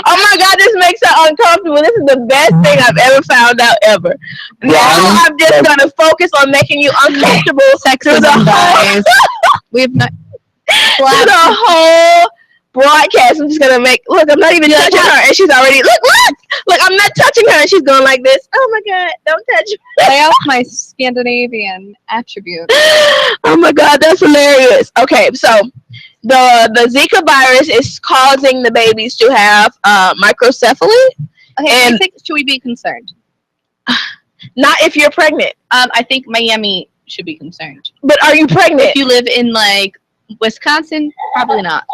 Oh my God, this makes her uncomfortable. This is the best thing I've ever found out ever. Now I'm just gonna focus on making you uncomfortable through the whole. We have not. Through the whole broadcast. I'm just gonna look, I'm not even touching her and she's already look, I'm not touching her and she's going like this. Oh my God, don't touch me. Lay off my Scandinavian attribute. Oh my God, that's hilarious. Okay, so the Zika virus is causing the babies to have microcephaly. Okay, and should we be concerned? Not if you're pregnant. I think Miami should be concerned. But are you pregnant? If you live in like Wisconsin, probably not.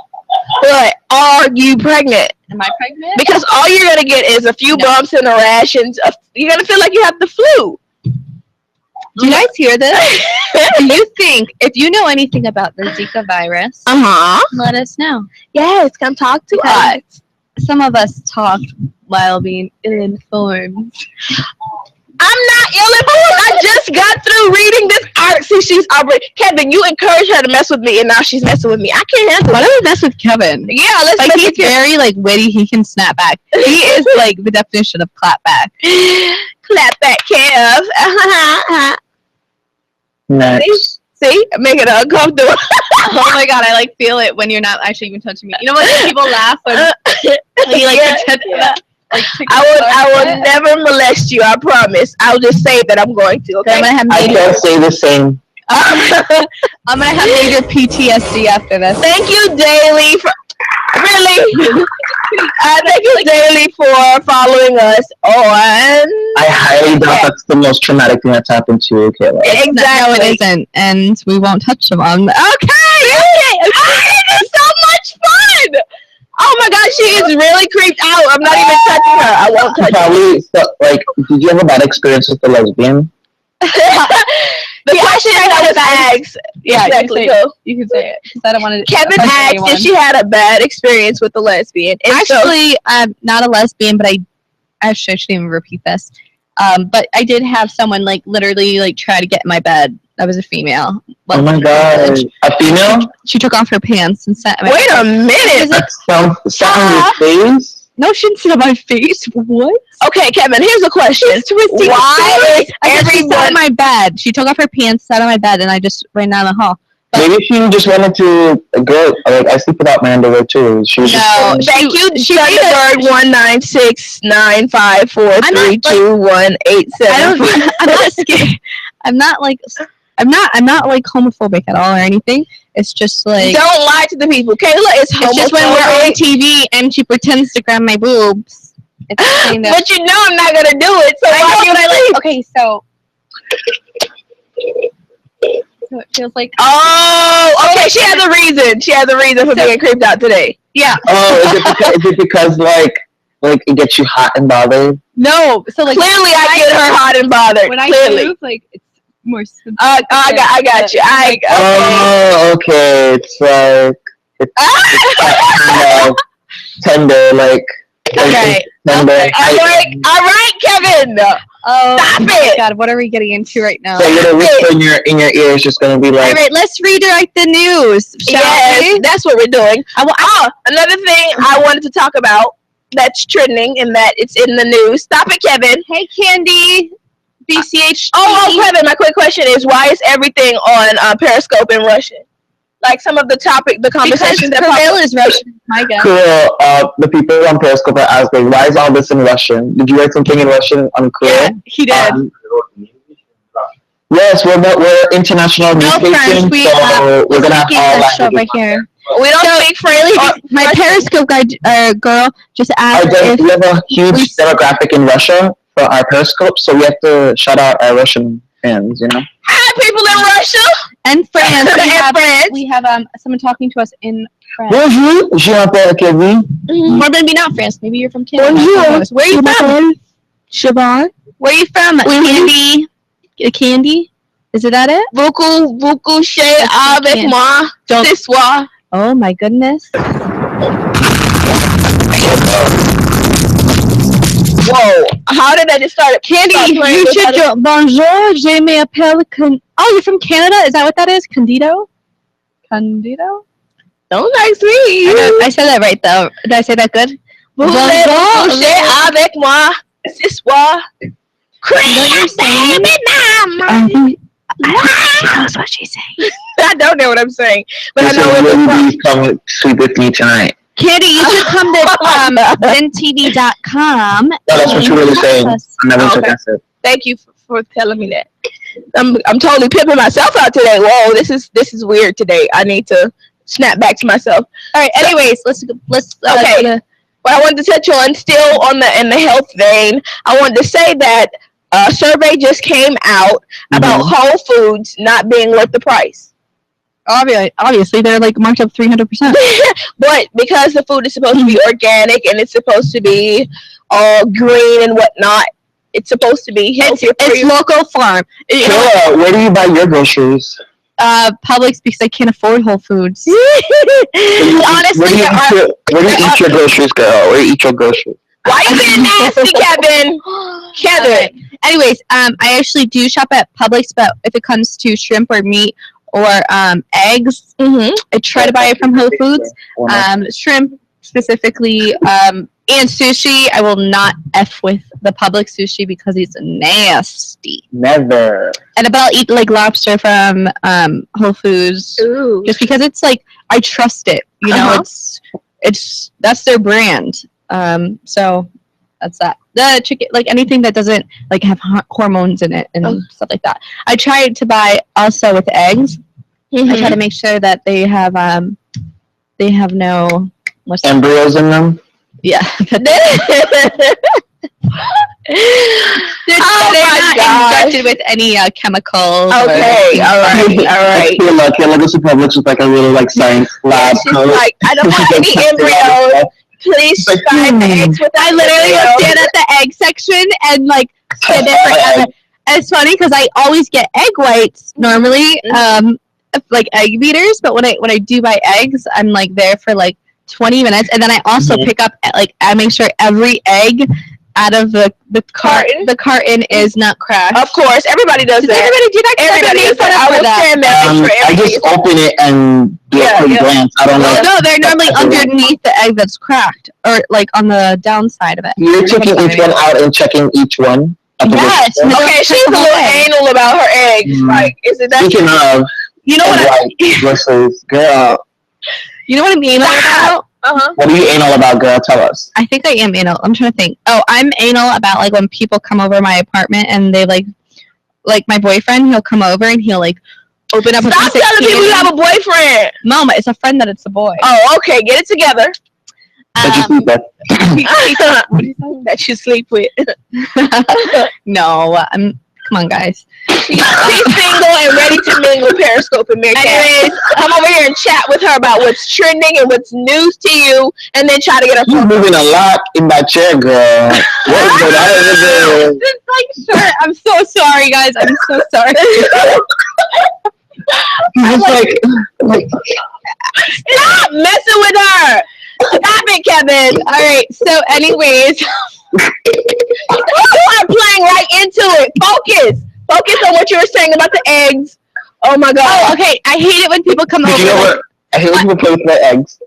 But are you pregnant? Am I pregnant? Because all you're going to get is a few bumps in the rations. You're going to feel like you have the flu. Do you guys hear this? Do you think, if you know anything about the Zika virus, let us know. Yes, come talk to us. Some of us talked while being ill-informed. I'm not ill-informed. I just got through reading this art. See, she's already. Kevin, you encouraged her to mess with me, and now she's messing with me. I can't handle it. Why don't we mess with Kevin? Yeah, let's like he's very witty. He can snap back. He is like the definition of clap back. Clap back, Kev. Next. See, I'm making her uncomfortable. Oh my God, I feel it when you're not actually even touching me. You know when people laugh when you pretend that. I will never molest you. I promise. I'll just say that I'm going to. Okay. I can't say the same. I'm gonna have major PTSD after this. Thank you, Daily, for thank you, Daily, for following us on. I highly doubt that's the most traumatic thing that's happened to you, Kayla. Exactly. No, it isn't, and we won't touch them on. Okay. It is so much fun. Oh my God, she is really creeped out. I'm not even touching her. I won't touch her. Did you have a bad experience with the lesbian? The question that was asked. Yeah, exactly. You can say it. I don't want to. Kevin asked if she had a bad experience with the lesbian. And actually, I'm not a lesbian, but I shouldn't even repeat this. But I did have someone literally try to get in my bed. That was a female. Oh my God, a female? She took off her pants and sat. Wait a minute. Sat on your face? No, she didn't sit on my face. What? Okay, Kevin. Here's a question. Why is everyone sat on my bed? She took off her pants, sat on my bed, and I just ran down the hall. But maybe she just wanted to go. I sleep without my underwear too. She was thank you, Thunderbird 19695432187. I'm not scared. I'm not I'm not like homophobic at all or anything. It's just like don't lie to the people. Kayla is homophobic. It's just when we're on TV and she pretends to grab my boobs. It's kind of. But you know I'm not gonna do it. So why would I leave? Okay, so it feels like. Oh, okay. She has a reason. She has a reason for being creeped out today. Yeah. Oh, is it because like it gets you hot and bothered? No, so like clearly I get her hot and bothered. When I clearly. move, like it's more. I got you. Oh, okay. It's like it's kind of tender, like. Okay. Tender. Okay. All right, Kevin. Oh, stop my it. God, what are we getting into right now? So you're gonna whisper in your ear is just gonna be like. All right, let's redirect the news. Yes, We? that's what we're doing. Another thing I wanted to talk about that's trending and that it's in the news. Stop it, Kevin. Hey, Candy. BCH. Kevin, my quick question is why is everything on Periscope in Russian? Like some of the conversations that Prevail is Russian. My God. Cool. The people on Periscope are asking, why is all this in Russian? Did you write something in Russian on Cool? Yeah, he did. Yes, we're international news station, so we're gonna have all languages right here. We don't speak French. My Periscope guy, girl just asked if we have a huge demographic in Russia for our Periscope, so we have to shout out our Russian fans, you know? Hi, people in Russia and France. France. We have someone talking to us in France. Bonjour, je m'appelle Kevin. Or maybe not France. Maybe you're from Canada. Bonjour. Where are you from? Siobhan. Where are you from? Candy. Candy? Is it that it? Beaucoup chez avec moi ce soir. Oh my goodness. Whoa! How did I just start? Candy, you should go. Bonjour, je m'appelle. Oh, you're from Canada? Is that what that is? Candido? Candido? Don't like me. I said that right though. Did I say that good? Bonjour, avec moi ce soir. She knows what she's saying. I don't know what I'm saying, but I know what come sleep with me tonight. Candy, you should come to DINtv.com. No, that's what you're really saying. I never took that. Thank you for telling me that. I'm totally pimping myself out today. Whoa, this is weird today. I need to snap back to myself. All right. Anyways, let's okay. What I wanted to touch on, still in the health vein, I wanted to say that a survey just came out about Whole Foods not being worth the price. Obviously, they're like marked up 300%. But because the food is supposed to be organic and it's supposed to be all green and whatnot, it's supposed to be healthier for you. It's local farm. Kayla, where do you buy your groceries? Publix, because I can't afford Whole Foods. Honestly, where do you eat your groceries, girl? Where do you eat your groceries? Why are you being nasty, Kevin? Kevin. Anyways, I actually do shop at Publix, but if it comes to shrimp or meat or eggs, I try to buy it from Whole Foods. Shrimp specifically, and sushi, I will not F with the Publix sushi because it's nasty. Never. But I'll eat like lobster from Whole Foods. Ooh. Just because it's like I trust it. You know, it's that's their brand. So that's that. The chicken, like anything that doesn't like have hormones in it and stuff like that. I try to buy also with eggs. I try to make sure that they have no embryos in them. Yeah. They're not injected with any chemicals. Okay, all right. Kayla goes to Publix with like a little like science lab coat. Like, I don't want any embryos. Please try the eggs with I literally will stand at the egg section and like stand there forever. And it's funny because I always get egg whites normally, like egg beaters. But when I do buy eggs, I'm like there for like 20 minutes, and then I also pick up like I make sure every egg out of the carton. The carton is not cracked. Of course, everybody does that. Everybody do that. Everybody does that. I will stand there. I just open it and do a quick glance. I don't know. No, they're normally underneath the egg that's cracked, or like on the downside of it. You're taking each one out and checking each one. Yes. Okay, she's a little anal about her eggs. Like, is it that? Speaking of, you know what? Versus girl. You know what I'm anal about? What are you anal about, girl? Tell us. I think I am anal. I'm trying to think. Oh, I'm anal about like when people come over my apartment and they like like my boyfriend, he'll come over and he'll like open up. Stop telling people you have a boyfriend. Mama, it's a friend that it's a boy. Oh, okay, get it together. That you sleep with. No, come on, guys. She's single and ready to mingle. Periscope and Meerkat. Anyways, come over here and chat with her about what's trending and what's news to you, and then try to get her. You're moving a lot in that chair, girl. What is that? It's like, sure. I'm so sorry, guys. I'm so sorry. Stop messing with her. Stop it, Kevin. All right. So, anyways, you are playing right into it. Focus on what you were saying about the eggs. Oh my God. Oh, okay. I hate it when people come over. You know what? I hate when people play with my eggs.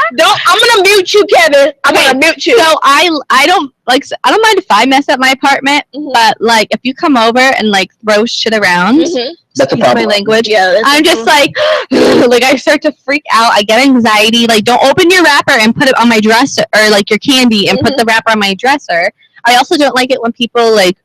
I'm gonna mute you, Kevin. I'm gonna mute you. So I don't mind if I mess up my apartment, but like if you come over and like throw shit around, that's a my problem. language. Yeah, I'm just like I start to freak out. I get anxiety. Like, don't open your wrapper and put it on my dresser, or like your candy and put the wrapper on my dresser. I also don't like it when people like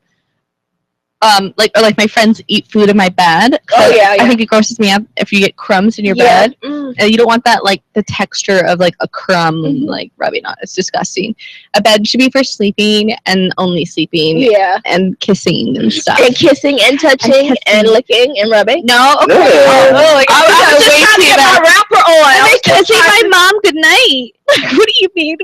my friends eat food in my bed. Oh yeah. I think it grosses me up if you get crumbs in your bed. And you don't want that, like the texture of like a crumb like rubbing on. It's disgusting. A bed should be for sleeping and only sleeping. Yeah. And kissing and stuff. And kissing and touching and licking and rubbing. No. Okay. I was just just trying to get my wrapper on. I was kissing my mom goodnight. What do you mean?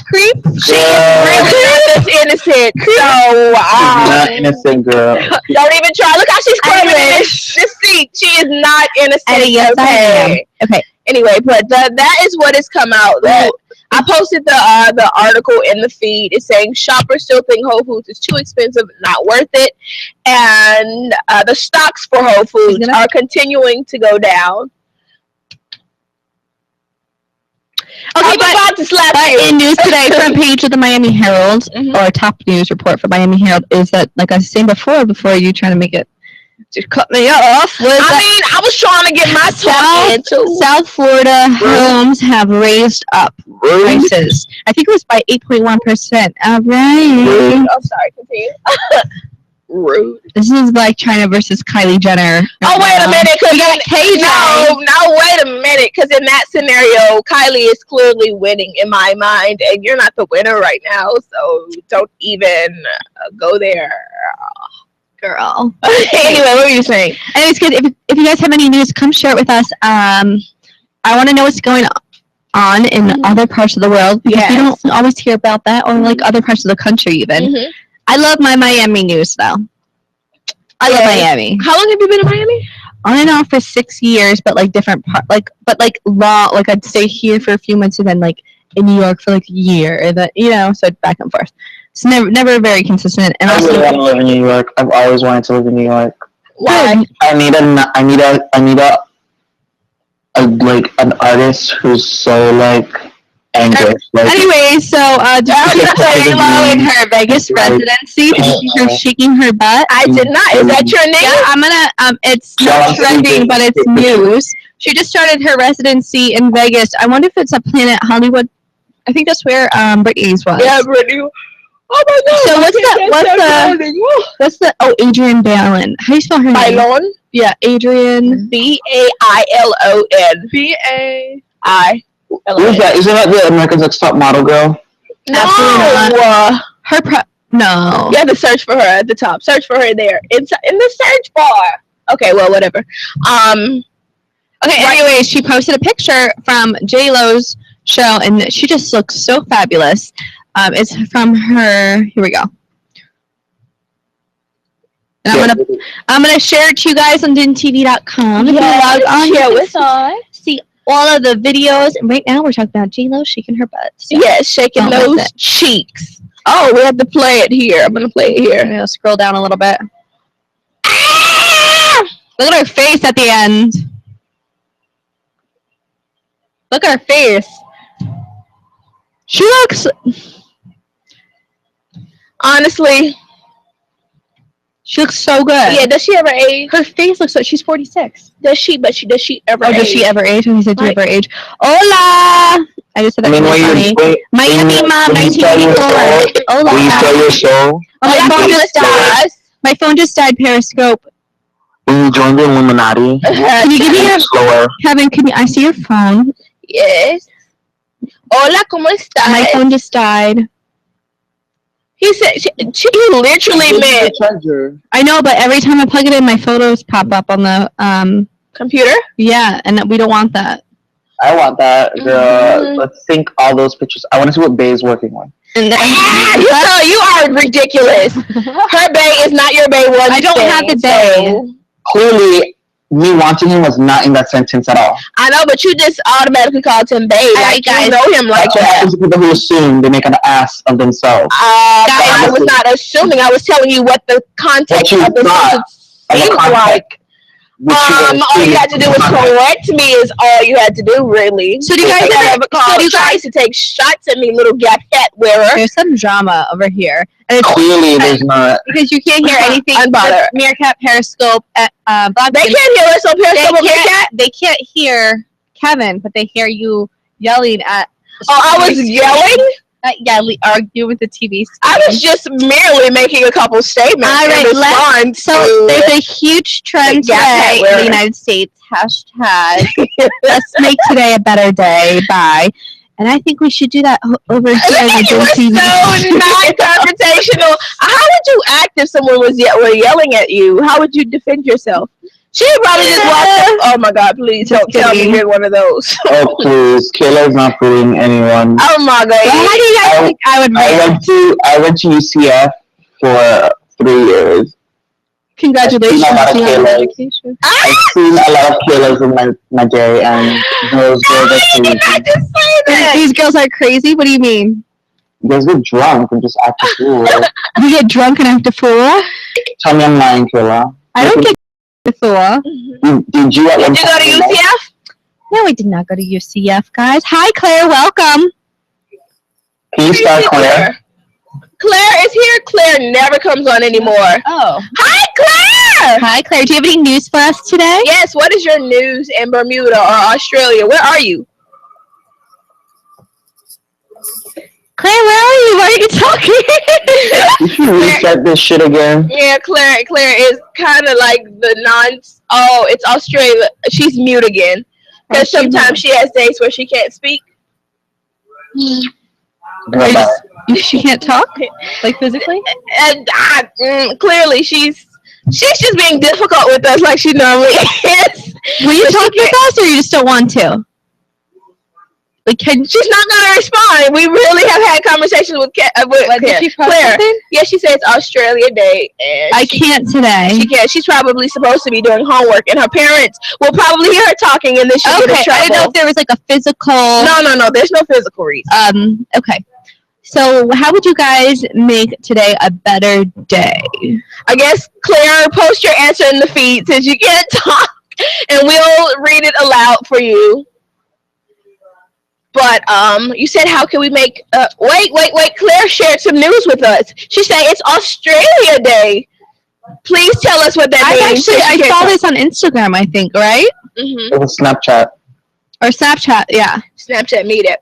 Creep. She is really not this innocent. So not innocent, girl. Don't even try. Look how she's scrubbing in this seat. She is not innocent. Yes, I am. Okay. Anyway, but that is what has come out. That I posted the article in the feed. It's saying shoppers still think Whole Foods is too expensive, not worth it, and the stocks for Whole Foods are continuing to go down. Okay, I'm about to slap you. In news today, front page of the Miami Herald, or top news report for Miami Herald, is that, like I was saying before you trying to make it, just cut me off. I was trying to get my talk in too. South Florida homes have raised up prices. I think it was by 8.1%. All right. I'm sorry, continue. Rude. This is like China versus Kylie Jenner. Oh, wait a minute. No, wait a minute. Because in that scenario, Kylie is clearly winning in my mind, and you're not the winner right now. So don't even go there, girl. Anyway, what were you saying? Anyways, good. If you guys have any news, come share it with us. I want to know what's going on in other parts of the world, because we don't always hear about that, or like other parts of the country even. I love my Miami news though. I love Miami. How long have you been in Miami? On and off for 6 years, but like different I'd stay here for a few months and then like in New York for like a year, and then so back and forth. It's never very consistent. And I really want to live in New York. I've always wanted to live in New York. Why? I need an artist who's so like angry. Anyway, so J-Lo in her Vegas residency, her shaking her butt. I did not. Is that your name? Yeah, I'm gonna. It's not trending, but it's news. She just started her residency in Vegas. I wonder if it's a Planet Hollywood. I think that's where Britney's was. Yeah, Britney. Oh my God. So what's the Adrienne Bailon. How do you spell her name? Bailon? Yeah, Adrienne. Bailon. B-A-I. Who's that? Isn't that the America's Next Top Model girl? No. No. You have to search for her at the top. Search for her there. It's in the search bar. Okay, well, whatever. Okay, anyways, she posted a picture from J-Lo's show, and she just looks so fabulous. It's from her. Here we go. And I'm gonna share it to you guys on DINtv.com. If you log on, share with us. See all of the videos. And right now we're talking about J-Lo shaking her butt. So yes, shaking those cheeks. Oh, we have to play it here. I'm gonna play it here. I'm gonna scroll down a little bit. Look at her face at the end. Look at her face. She looks. Honestly, she looks so good. Yeah, does she ever age? Her face looks like she's 46. Does she ever age? Does she ever age? When he said, do you ever age? Hola! I just said that funny. Miami Mom 1984. Hola. Will you tell your show? Oh my God, My phone just died. Periscope. Can you join the Illuminati? Can you give me your slower? Kevin? Can you? I see your phone. Yes. Hola, ¿cómo estás? My phone just died. He said she literally meant. I know, but every time I plug it in, my photos pop up on the computer. Yeah, and we don't want that. I want that, girl. Let's sync all those pictures. I want to see what Bay is working on. And then, you are ridiculous. Her Bay is not your Bay one. I don't have the Bay. So Clearly, me wanting him was not in that sentence at all. I know, but you just automatically called him Bay. Like, you know him like That's what happens to people who assume they make an ass of themselves. I was not assuming. I was telling you what the context of the sentence seemed like. All you had to do was correct me. Is all you had to do, really. So do you guys ever? So you guys to take shots at me, little gafette wearer? There's some drama over here. And it's Clearly, there's not. Because you can't hear anything. Unbother. Meerkat, Periscope, They can't hear us on Periscope. They can't hear Kevin, but they hear you yelling at. Oh, I was yelling. Argue with the TV. I was just merely making a couple statements. All right, so there's a huge trend today in the United States. Hashtag let's make today a better day. Bye. And I think we should do that over here on DINtv. So non-confrontational. How would you act if someone were yelling at you? How would you defend yourself? She probably just walked up. Oh my God, please don't tell me you're one of those. Oh please, Kayla's not fooling anyone. Oh my God. Well, how do you guys think I would react? I went to UCF for 3 years. Congratulations on your education. I've seen a lot of Kayla's in my day, and those girls are crazy. These girls are crazy? What do you mean? You guys get drunk and just act a fool. You get drunk and act a fool? Tell me I'm lying, Kayla. I don't get a fool. Did you go to UCF? No, I did not go to UCF, guys. Hi, Claire. Welcome. Can you start, Claire? Claire is here. Claire never comes on anymore. Oh. Hi, Claire. Hi, Claire. Do you have any news for us today? Yes. What is your news in Bermuda or Australia? Where are you? Claire, where are you? Why are you talking? Did you reset this shit again? Yeah, Claire is kind of like the it's Australia. She's mute again. Because sometimes she has days where she can't speak. She can't talk? Like physically? Clearly, she's just being difficult with us like she normally is. Will you talk with us or you just don't want to? Like, she's not gonna respond. We really have had conversations with Claire. Yeah, she said it's Australia Day, and I can't today. She can't. She's probably supposed to be doing homework, and her parents will probably hear her talking, and then she'll get in trouble. I didn't know if there was like a physical. No. There's no physical reason. Okay. So, how would you guys make today a better day? I guess Claire, post your answer in the feed since you can't talk, and we'll read it aloud for you. But you said how can we make wait, Claire shared some news with us. She said it's Australia Day. Please tell us what that means. I saw this on Instagram, I think, right? It was Snapchat. Or Snapchat, yeah. Snapchat meetup.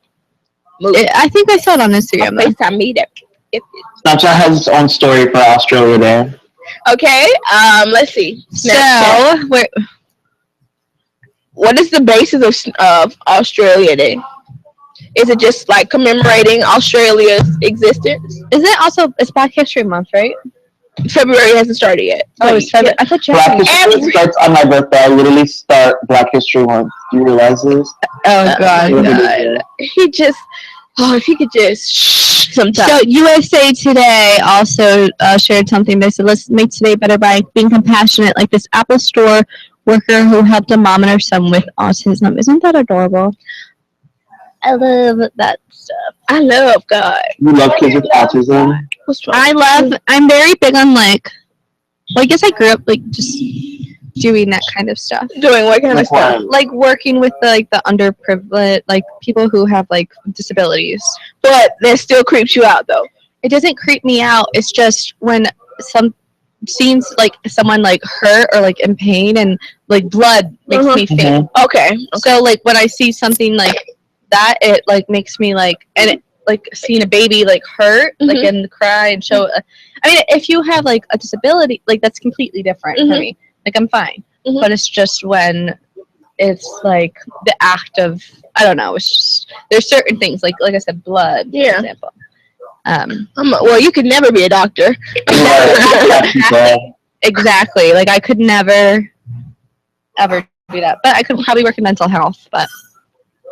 I think I saw it on Instagram. FaceTime meetup. Snapchat has its own story for Australia Day. Okay, let's see. Snapchat. So, what is the basis of Australia Day? Is it just like commemorating Australia's existence? Isn't it also, it's Black History Month, right? February hasn't started yet. Oh, it's February. I thought Black History starts on my birthday. I literally start Black History Month. Do you realize this? Oh, God. He just, if he could just shh sometimes. So, USA Today also shared something. They said, let's make today better by being compassionate, like this Apple Store worker who helped a mom and her son with autism. Isn't that adorable? I love that stuff. I love God. You love kids with autism? I'm very big on well, I guess I grew up just doing that kind of stuff. Doing what kind of stuff? Like working with the underprivileged, like people who have disabilities. But that still creeps you out though. It doesn't creep me out. It's just when seems like someone hurt or in pain and blood makes me faint. Okay. So when I see something like that, it makes me and like seeing a baby like hurt, like and cry and show. I mean, if you have like a disability, like that's completely different for me. Like I'm fine, but it's just when it's like the act of, I don't know. It's just, there's certain things like I said, blood, for example. Well, you could never be a doctor. Exactly. Like I could never, ever do that. But I could probably work in mental health. But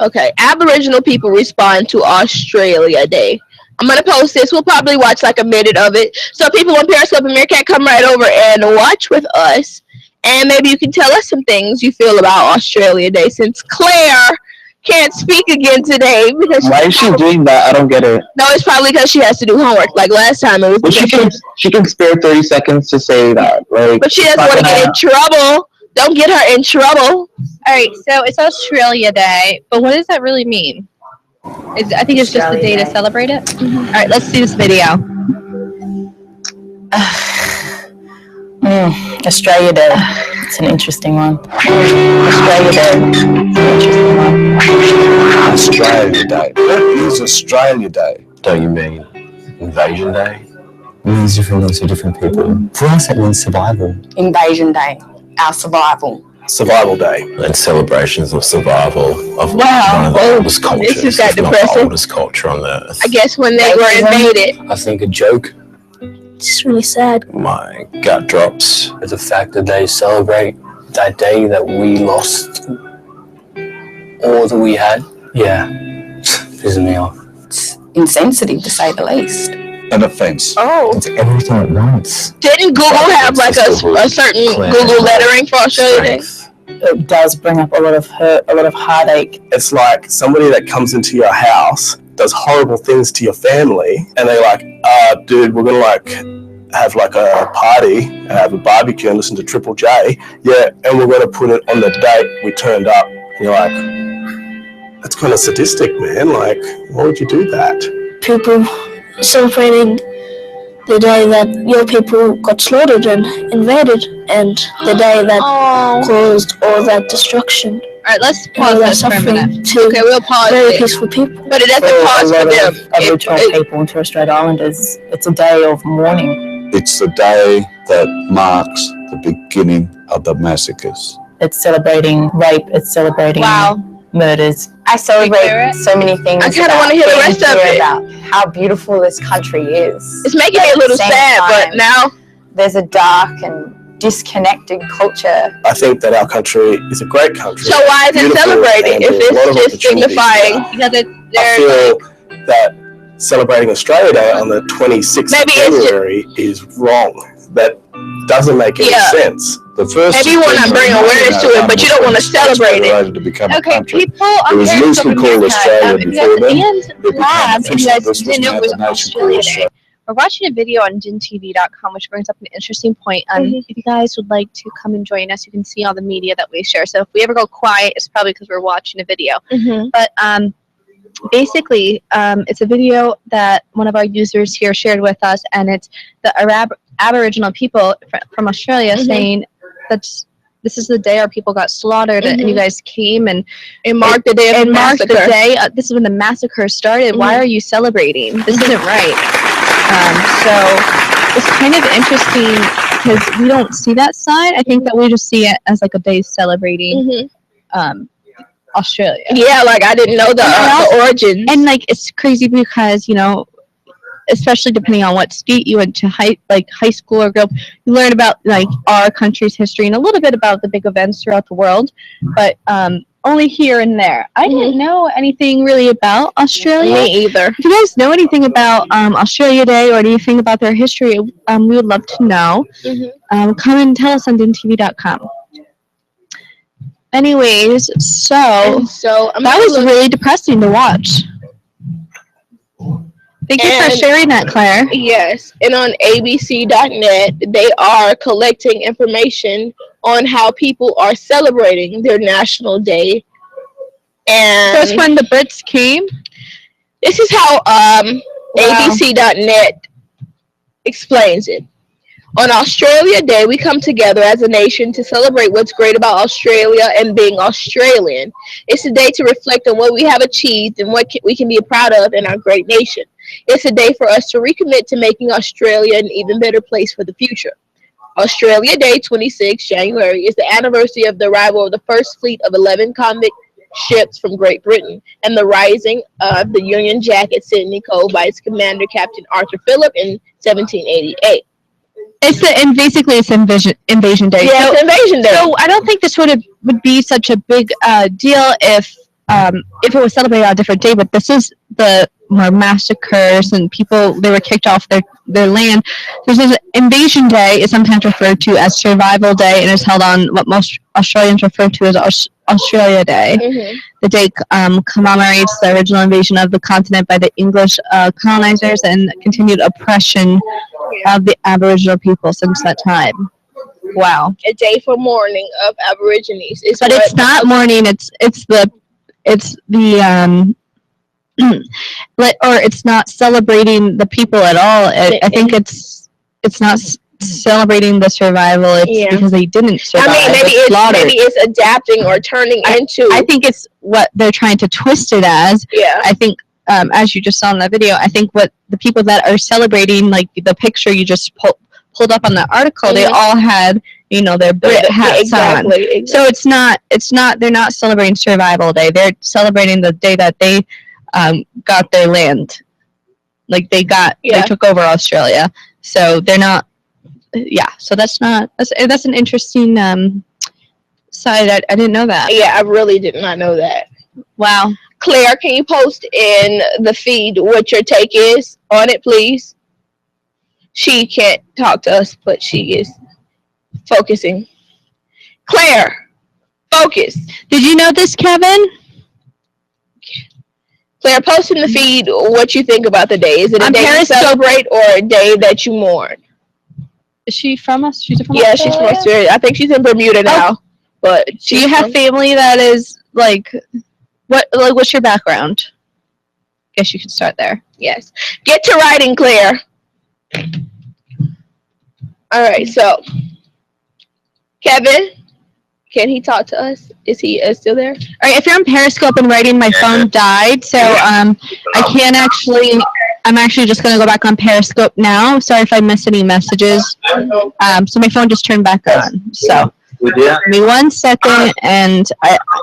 okay, Aboriginal people respond to Australia Day. I'm gonna post this. We'll probably watch like a minute of it. So people on Periscope and Meerkat, come right over and watch with us, and maybe you can tell us some things you feel about Australia Day. Since Claire can't speak again today because why is she doing that? I don't get it. No, it's probably because she has to do homework. Like last time, it was. But she can spare 30 seconds to say that. Like, but she doesn't want to get in trouble. Don't get her in trouble. All right, so it's Australia Day, but what does that really mean? I think it's just the day to celebrate it. All right, let's see this video. Australia Day. It's an interesting one. Australia Day. It's an interesting one. Australia Day. What is Australia Day? Don't you mean Invasion Day? It means different things to different people. For us, it means survival. Invasion Day. Our survival. Survival Day. And celebrations of survival of one of the oldest cultures, this is that if not depressing. the oldest culture on earth. I guess when they were invaded. I think a joke. It's really sad. My gut drops at the fact that they celebrate that day that we lost all that we had. Yeah, pisses me off. It's insensitive to say the least. An offense. Oh. It's everything at once. Didn't Google have like a certain Google lettering for Australia Day? It does bring up a lot of hurt, a lot of heartache. It's like somebody that comes into your house, does horrible things to your family, and they're like, dude, we're gonna like have like a party and have a barbecue and listen to Triple J. Yeah, and we're gonna put it on the date we turned up. And you're like, that's kind of sadistic, man. Like, why would you do that? People celebrating the day that your people got slaughtered and invaded, and the day that caused all that destruction. All right, let's pause this for a minute. Okay, we'll pause very it. peaceful people. But it doesn't pause for them. Aboriginal people and Torres Strait Islanders, it's a day of mourning. It's the day that marks the beginning of the massacres. It's celebrating rape, it's celebrating murders. I celebrate so many things. I kind of want to hear the rest of it. About how beautiful this country is. It's making me a little sad, but now there's a dark and disconnected culture. I think that our country is a great country. So why is it celebrating if it's just signifying? Because I feel that celebrating Australia Day on the 26th of February is wrong. That doesn't make any sense. The first maybe you want to bring awareness to it, but you don't want to celebrate it. To become okay, a country. people It was loosely called Australia before then. and Lab, and you guys didn't know it was Australia Day. Australia. We're watching a video on DINtv.com, which brings up an interesting point. If you guys would like to come and join us, you can see all the media that we share. So if we ever go quiet, it's probably because we're watching a video. But basically, it's a video that one of our users here shared with us, and it's the Aboriginal people from Australia saying that this is the day our people got slaughtered, and you guys came and marked the day of the massacre. Marked the day. This is when the massacre started. Why are you celebrating? This isn't right. So it's kind of interesting because we don't see that side. I think that we just see it as like a day celebrating Australia. Yeah, like I didn't know the origins. And like it's crazy because, you know, especially depending on what state you went to high school or growth, you learn about like our country's history and a little bit about the big events throughout the world, but only here and there. I didn't know anything really about Australia. Me either. If you guys know anything about Australia Day or anything about their history, we would love to know. Come and tell us on DINtv.com. Anyways, so that was really depressing to watch. Thank you for sharing that, Claire. Yes, and on abc.net, they are collecting information on how people are celebrating their national day. And so it's when the Brits came? This is how abc.net explains it. On Australia Day, we come together as a nation to celebrate what's great about Australia and being Australian. It's a day to reflect on what we have achieved and what we can be proud of in our great nation. It's a day for us to recommit to making Australia an even better place for the future. Australia Day, 26 January, is the anniversary of the arrival of the first fleet of 11 convict ships from Great Britain and the rising of the Union Jack at Sydney Cove by its commander, Captain Arthur Phillip, in 1788. And basically it's Invasion Day. Yeah, so, it's Invasion Day. So I don't think this would be such a big deal if it was celebrated on a different day. But this is the more massacres and people, they were kicked off their land. So this Invasion Day is sometimes referred to as Survival Day and is held on what most Australians refer to as Australia Day. Mm-hmm. The day commemorates the original invasion of the continent by the English colonizers and continued oppression of the Aboriginal people since that time. Wow. A day for mourning of Aborigines. But it's not mourning. It's the or it's not celebrating the people at all. I think it's not celebrating the survival. It's because they didn't survive. I mean, maybe it's adapting or turning into. I think it's what they're trying to twist it as. Yeah. I think, as you just saw in that video, I think what the people that are celebrating, like the picture you just pulled up on the article, they all had, their Brit hats on. Exactly. So it's not. They're not celebrating Survival Day. They're celebrating the day that they got their land. Like they took over Australia. So they're not. Yeah. So that's an interesting side. I didn't know that. Yeah, I really did not know that. Wow. Claire, can you post in the feed what your take is on it, please? She can't talk to us, but she is focusing. Claire, focus. Did you know this, Kevin? Claire, post in the feed what you think about the day. Is it a day you celebrate or a day that you mourn? Is she from us? She's from Australia? She's from Australia. I think she's in Bermuda now. But do you have family that is what's your background? Guess you can start there. Yes. Get to writing, Claire. All right, so Kevin, can he talk to us? Is he still there? All right, if you're on Periscope and writing, my phone died, so I can't actually. I'm actually just gonna go back on Periscope now. Sorry if I missed any messages. So my phone just turned back on. So give me 1 second, and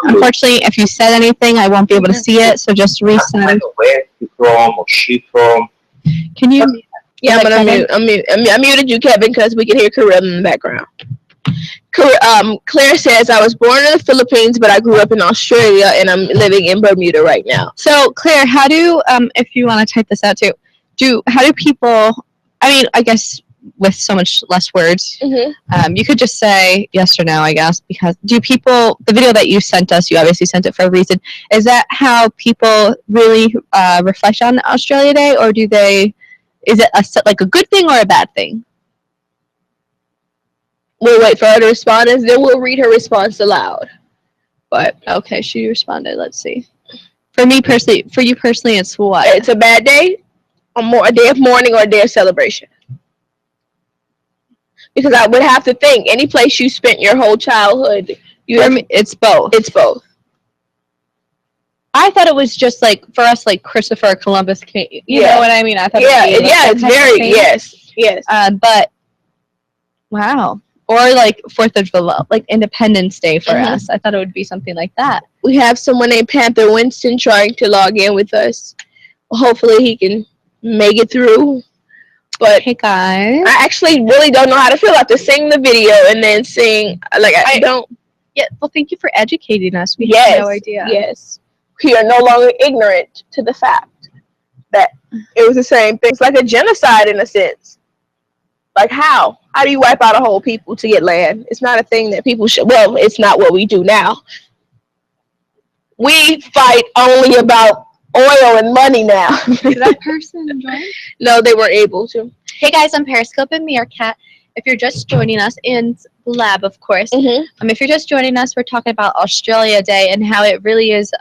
unfortunately, if you said anything, I won't be able to see it. So just resend. Where you from or she from? Can you? Yeah, I'm gonna mute. I muted you, Kevin, because we can hear Karel in the background. Claire says, I was born in the Philippines, but I grew up in Australia, and I'm living in Bermuda right now. So, Claire, how do, if you want to type this out too, how do people, I mean, I guess with so much less words, you could just say yes or no, I guess, because do people, the video that you sent us, you obviously sent it for a reason, is that how people really reflect on Australia Day, or do they, is it a good thing or a bad thing? We'll wait for her to respond, and then we'll read her response aloud. But okay, she responded. Let's see. For me personally, for you personally, it's what? It's a bad day, a day of mourning, or a day of celebration. Because I would have to think any place you spent your whole childhood, it's both. It's both. I thought it was just like for us, like Christopher Columbus came. You know what I mean? I thought. It's very yes. But wow. Or like 4th of July, like Independence Day for us. I thought it would be something like that. We have someone named Panther Winston trying to log in with us. Hopefully he can make it through. But hey guys, I actually really don't know how to feel after seeing the video and then seeing I don't. Yeah, well, thank you for educating us. We had no idea. Yes, we are no longer ignorant to the fact that it was the same thing. It's like a genocide in a sense. Like how? How do you wipe out a whole people to get land? It's not a thing that people should. Well, it's not what we do now. We fight only about oil and money now. Did that person join? No, they weren't able to. Hey guys, I'm Periscope and Meerkat. If you're just joining us in lab, of course. If you're just joining us, we're talking about Australia Day and how it really is.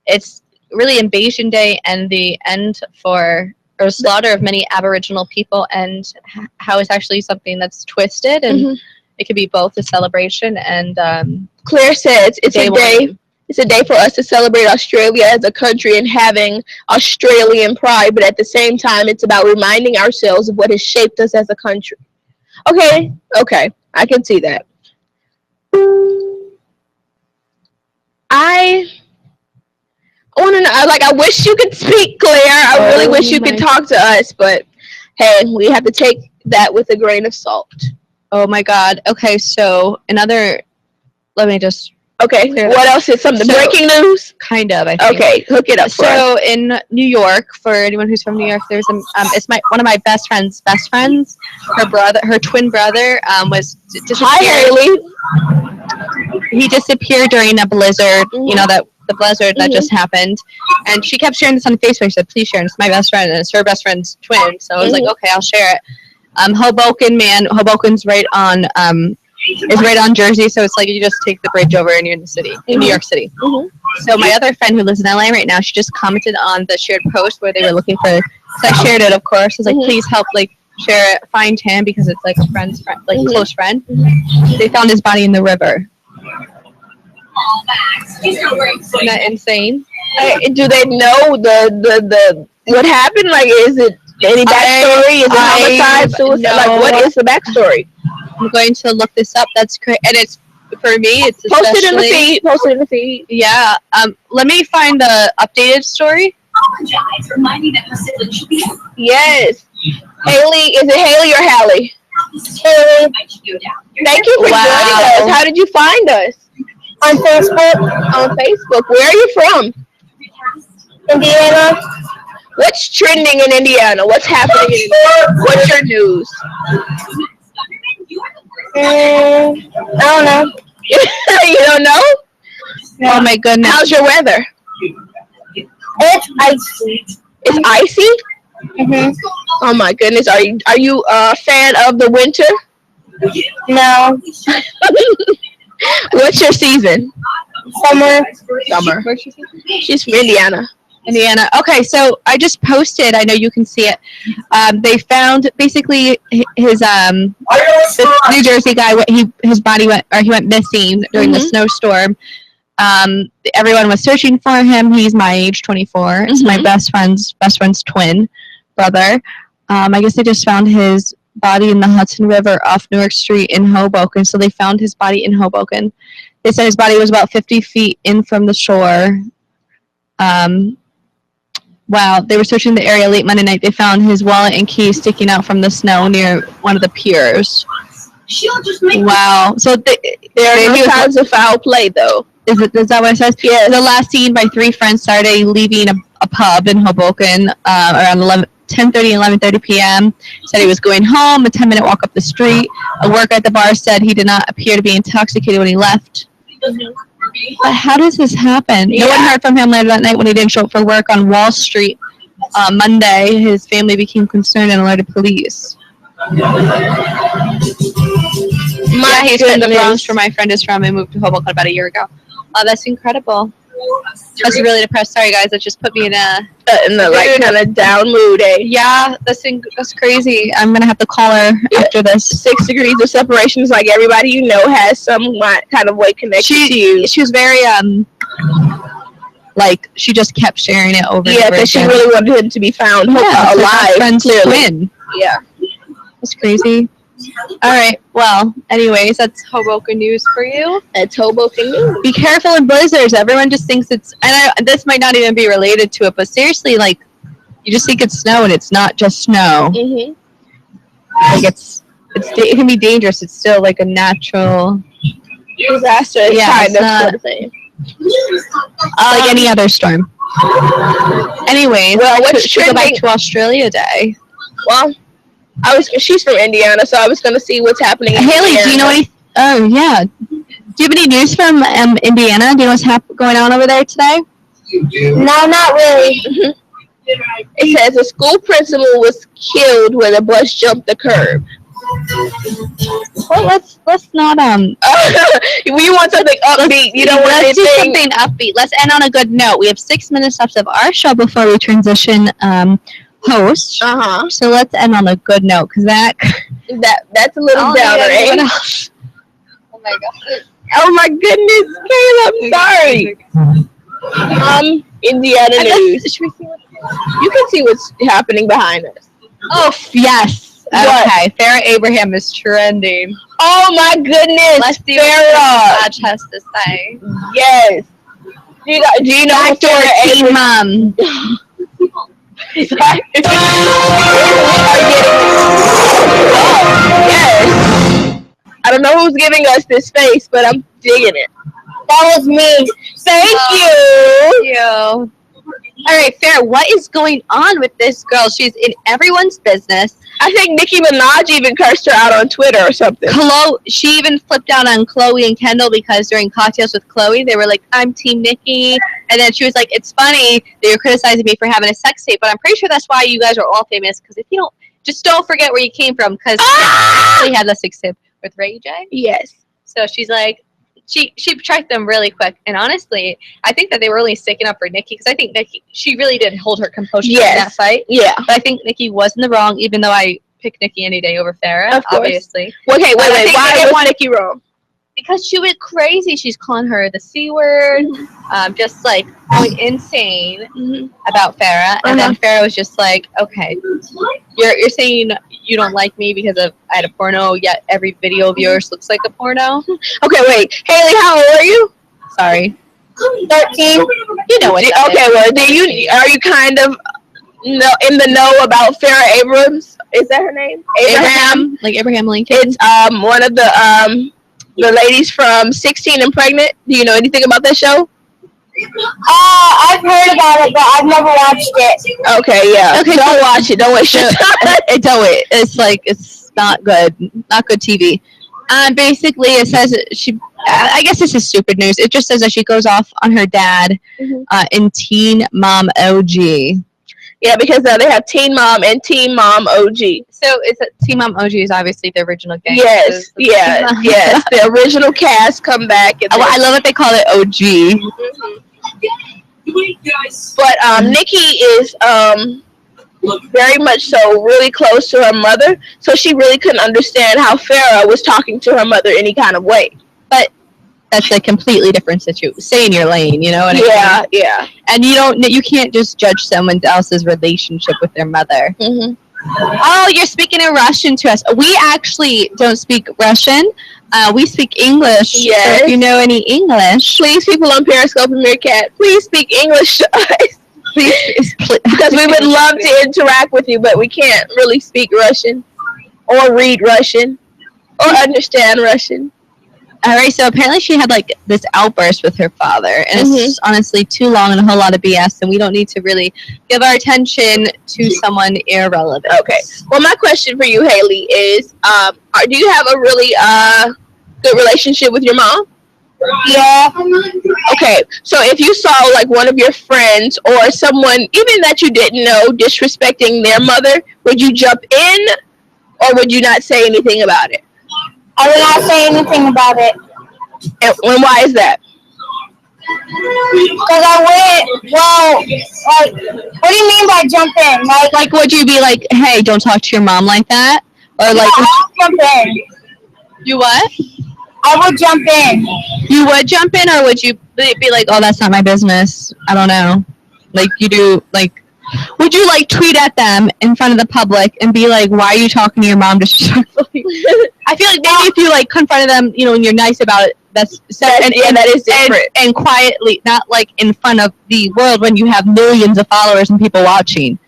It's really Invasion Day and the end for or slaughter of many Aboriginal people, and how it's actually something that's twisted, and it could be both a celebration and Claire says it's a day. It's a day for us to celebrate Australia as a country and having Australian pride, but at the same time, it's about reminding ourselves of what has shaped us as a country. Okay, I can see that. I want to know, I wish you could speak, Claire. I really wish you could talk to us, but hey, we have to take that with a grain of salt. Oh my God. Okay, so let me just. Okay, what else is something? Breaking news? Kind of, I think. Okay, hook it up for us. So in New York, for anyone who's from New York, there's it's one of my best friends. Her twin brother, was disappeared. Hi, Haley. He disappeared during a blizzard. You know, the blizzard that just happened, and she kept sharing this on Facebook. She said, "Please share." And it's my best friend, and it's her best friend's twin. So I was like, "Okay, I'll share it." Hoboken's right on. Is right on Jersey, so it's like you just take the bridge over and you're in the city, in New York City. So my other friend who lives in LA right now, she just commented on the shared post where they were looking for. So I shared it, of course. I was like, please help, share it, find him, because it's like a friend's friend, close friend. They found his body in the river. Isn't that insane? Do they know the what happened? Is it any backstory? Is it homicide, suicide? What is the backstory? I'm going to look this up. That's great, and it's for me. It's post it in the feed. Post it in the feed. Yeah. Let me find the updated story. Yes. Haley, is it Haley or Hallie? Haley. Thank you for joining us. How did you find us? On Facebook. On Facebook. Where are you from? Indiana. What's trending in Indiana? What's happening in Indiana? What's your news? I don't know. You don't know? No. Oh my goodness. How's your weather? It's icy. It's icy? Oh my goodness. Are you a fan of the winter? No. What's your season? Summer. She's from Indiana. Okay, so I just posted. I know you can see it. They found basically his the New Jersey guy. His body went missing during the snowstorm. Everyone was searching for him. He's my age, 24. It's my best friend's twin brother. I guess they just found his body in the Hudson River off Newark Street in Hoboken. So they found his body in Hoboken. They said his body was about 50 feet in from the shore. Wow, they were searching the area late Monday night. They found his wallet and keys sticking out from the snow near one of the piers. Wow. So there are no signs of foul play, though. Is that what it says? Yeah. The last seen by three friends Saturday leaving a pub in Hoboken around 10:30 and 11:30 p.m. Said he was going home, a 10-minute walk up the street. A worker at the bar said he did not appear to be intoxicated when he left. But how does this happen? No one heard from him later that night when he didn't show up for work on Wall Street Monday. His family became concerned and alerted police. He's from the Bronx, where my friend is from, and moved to Hoboken about a year ago. Oh, that's incredible. I was really depressed. Sorry, guys. That just put me in the kind of down mood. Yeah, that's crazy. I'm gonna have to call her after this. 6 degrees of separation is like everybody you know has some kind of way connected to you. She was very she just kept sharing it over. Yeah, because she really wanted him to be found alive. Friend's twin. Yeah, that's crazy. All right. Well, anyways, that's Hoboken news for you. That's Hoboken news. Be careful in blizzards. Everyone just thinks it's, and this might not even be related to it, but seriously, you just think it's snow, and it's not just snow. It can be dangerous. It's still a natural disaster. Yeah, it's not like any other storm. Anyways, well, what's trending? Go back to Australia Day. Well, she's from Indiana, so I was going to see what's happening in Haley, Indiana. do you know any? Oh, yeah. Do you have any news from Indiana? Do you know what's going on over there today? No, not really. It says a school principal was killed when a bus jumped the curb. Well, let's not We want something upbeat. You don't want let's anything. do something upbeat. Let's end on a good note. We have 6 minutes left of our show before we transition host. Uh-huh. So let's end on a good note, because that's a little downer, eh? Oh my god. Oh my goodness, Kayla, I'm sorry. Indiana news. You can see what's happening behind us. Oh, yes. What? Okay, Farrah Abraham is trending. Oh my goodness, Let's see Farrah. what Dodge has to say. Yes. Do you know Backdoor Farrah teen Abraham? mom. Yes. I don't know who's giving us this face, but I'm digging it. That was me. Thank you. All right, Farrah, what is going on with this girl? She's in everyone's business. I think Nicki Minaj even cursed her out on Twitter or something. She even flipped out on Chloe and Kendall because during Cocktails with Chloe, they were like, I'm Team Nicki. And then she was like, it's funny that you're criticizing me for having a sex tape, but I'm pretty sure that's why you guys are all famous. Because if you don't, just don't forget where you came from. Because she had the sex tape with Ray J. Yes. So she's like, she tracked them really quick. And honestly, I think that they were really sticking up for Nicki, because I think Nicki, she really did hold her composure in that fight. Yeah. But I think Nicki was in the wrong, even though I pick Nicki any day over Farrah, Of course. obviously. Okay, wait. Why was Nicki wrong? Because she went crazy. She's calling her the C word, just like going insane about Farrah. And then Farrah was just like, okay, you're saying you don't like me because I had a porno, yet every video of yours looks like a porno. Okay, wait. Haley, how old are you? Sorry. 13. You know what that Okay, is. well, are you kind of in the know about Farrah Abrams? Is that her name? Abraham, like Abraham Lincoln. It's one of the ladies from 16 and Pregnant. Do you know anything about that show? I've heard about it, but I've never watched it. Okay, yeah. Okay, Don't watch it. Don't waste your time. It's like, it's not good. Not good TV. Basically, it says I guess this is stupid news. It just says that she goes off on her dad in Teen Mom OG. Yeah, because now they have Teen Mom and Teen Mom OG. So Teen Mom OG is obviously the original gang. Yes, yes. The original cast come back. And I love that they call it OG. But Nicki is very much so really close to her mother, so she really couldn't understand how Farrah was talking to her mother any kind of way. But that's a completely different situation. Stay in your lane, you know what I mean? Yeah. And you can't just judge someone else's relationship with their mother. Mm-hmm. Oh, you're speaking in Russian to us. We actually don't speak Russian. We speak English. Yes. So if you know any English, please, people on Periscope and Meerkat, please speak English to us. Please, because we would love to interact with you, but we can't really speak Russian or read Russian or understand Russian. All right, so apparently she had like this outburst with her father, and it's honestly too long and a whole lot of BS, and we don't need to really give our attention to someone irrelevant. Okay. Well, my question for you, Haley, is do you have a really good relationship with your mom? Yeah. Okay, so if you saw like one of your friends or someone even that you didn't know disrespecting their mother, would you jump in or would you not say anything about it? I will not say anything about it. And why is that? Because I wouldn't, what do you mean by jump in? Like would you be like, hey, don't talk to your mom like that? Or like, I would jump in. You what? I would jump in. You would jump in, or would you be like, oh, that's not my business? I don't know. Like you do, like, would you like tweet at them in front of the public and be like, why are you talking to your mom disrespectfully? I feel like maybe if you like confronted them, you know, and you're nice about it, that is different. And quietly, not like in front of the world when you have millions of followers and people watching.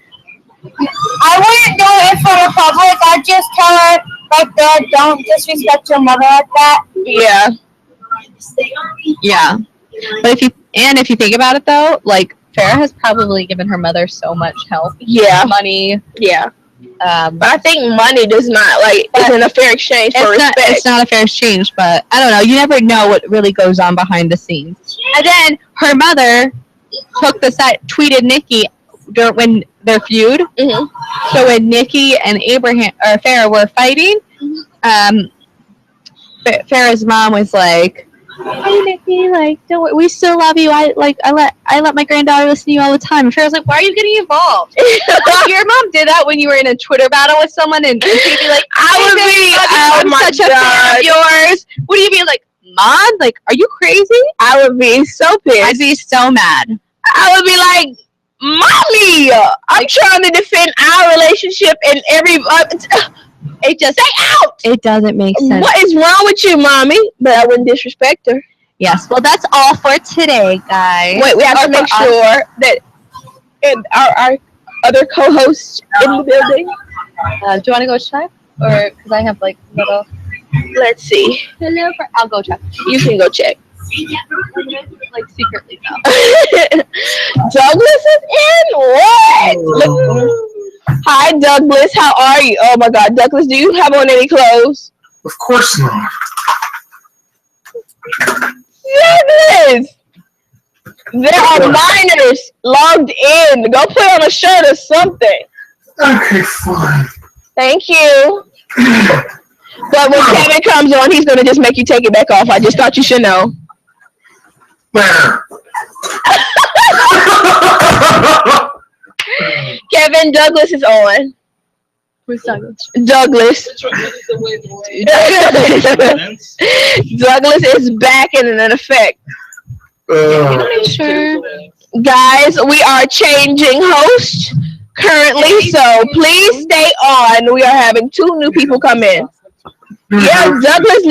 I wouldn't do it in front of public. I'd just tell her right there, don't disrespect your mother like that. Yeah. Yeah. But if you think about it though, like Farrah has probably given her mother so much help. Yeah. Money. Yeah. But I think money does not isn't a fair exchange for respect. It's not a fair exchange, but I don't know. You never know what really goes on behind the scenes. And then her mother took the side, tweeted Nicki when their feud. Mm-hmm. So when Nicki and Farrah were fighting, Farrah's mom was like, Hey Nikki, like don't worry, we still love you. I let my granddaughter listen to you all the time. And Farrah's like, why are you getting involved? Like, your mom did that when you were in a Twitter battle with someone, and she'd be like, I'm such a fan of yours. What do you mean, like, Mom? Like, are you crazy? I would be so pissed. I'd be so mad. I would be like, Mommy, I'm trying to defend our relationship and it just stay out. It doesn't make sense. What is wrong with you, Mommy? But I wouldn't disrespect her. Yes. Well, that's all for today, guys. Wait, we have to make sure that our other co-hosts in the building. Do you want to go check, or because I have like little? Let's see. Hello. I'll go check. You can go check. Like secretly though. Douglas is in. What? Look. Hi, Douglas. How are you? Oh my God, Douglas, do you have on any clothes? Of course not. Douglas, there are minors logged in. Go put on a shirt or something. Okay, fine. Thank you. But when Kevin comes on, he's gonna just make you take it back off. I just thought you should know. Where? Kevin, Douglas is on. Who's Douglas? Douglas. Douglas is back and in effect. Sure. Guys, we are changing host currently, so please stay on. We are having 2 new people come in. Yeah, Douglas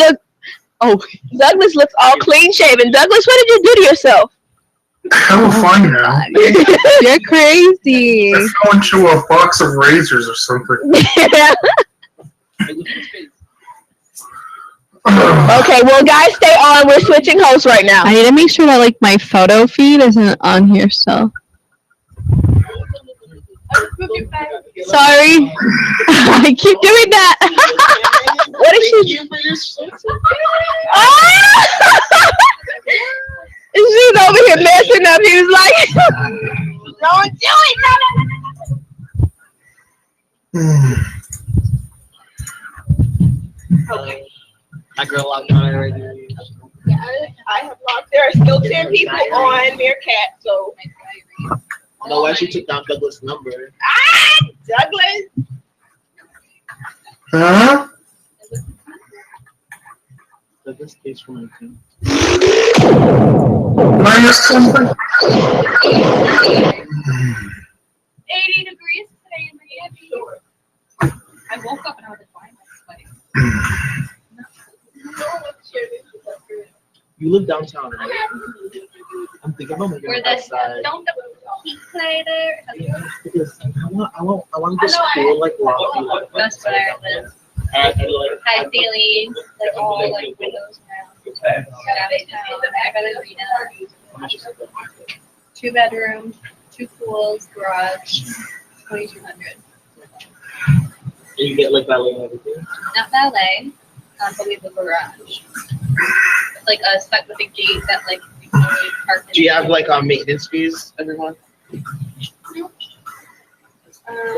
looks all clean shaven. Douglas, what did you do to yourself? I'm fine now. You're crazy. I fell into a box of razors or something. Okay, well, guys, stay on. We're switching hosts right now. I need to make sure that like my photo feed isn't on here still. Sorry. I keep doing that. What is she? She's over here messing up. He was like, don't do it. Okay. My girl logged on already. Yeah, I have logged. There are still 10 people on Meerkat, so. No, why she took down Douglas' number? Douglas. Huh? Douglas case for my team. Minus something? 80 degrees today in Miami. I woke up and I was like, why am I sweating? You live downtown, right? I'm thinking about moving outside. Don't the heat play there? Because I want to go to school like lobby. That's where I live. High ceilings, like all like windows around. Arena. 2 bedrooms, 2 pools, garage, 2,200. And you get like valet and everything? Not valet, but we have a garage. It's like stuck with a gate that like you can only park in. Do you have like maintenance fees every month? The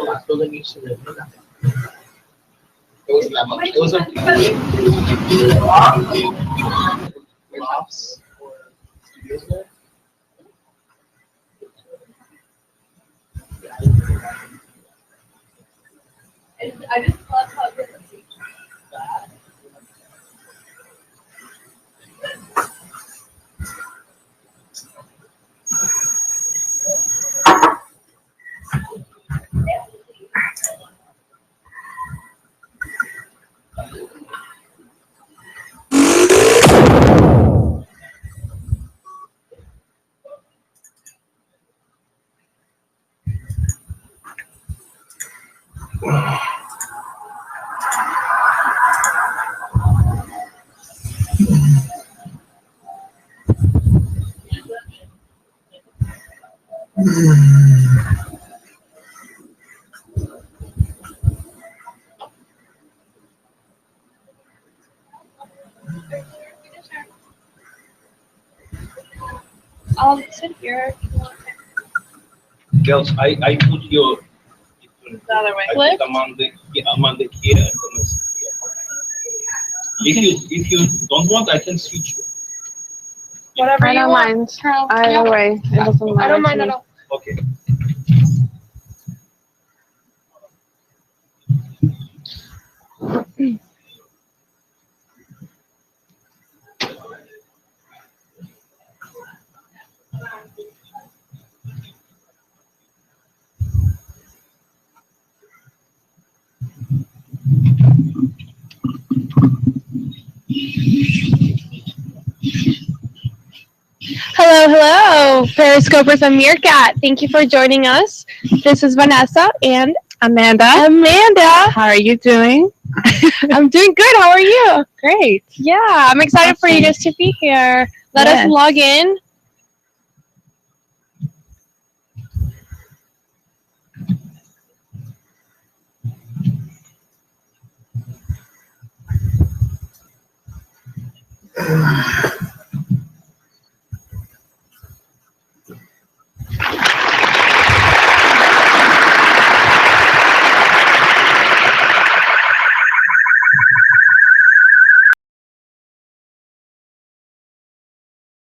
last building used to live in. It wasn't that much. It wasn't lofts or studios there. I just love how good the beach is. I'll sit here. Girls, I put your The other way. I put among the here and the if you don't want, I can switch you. Whatever I you don't want. mind. Pearl. Either Yeah. way, it doesn't matter. I don't mind to at me. all. Okay. Hello, Periscopers and Meerkat. Thank you for joining us. This is Vanessa and Amanda. How are you doing? I'm doing good. How are you? Great. Yeah, I'm excited for you guys to be here. Let us Yes. log in.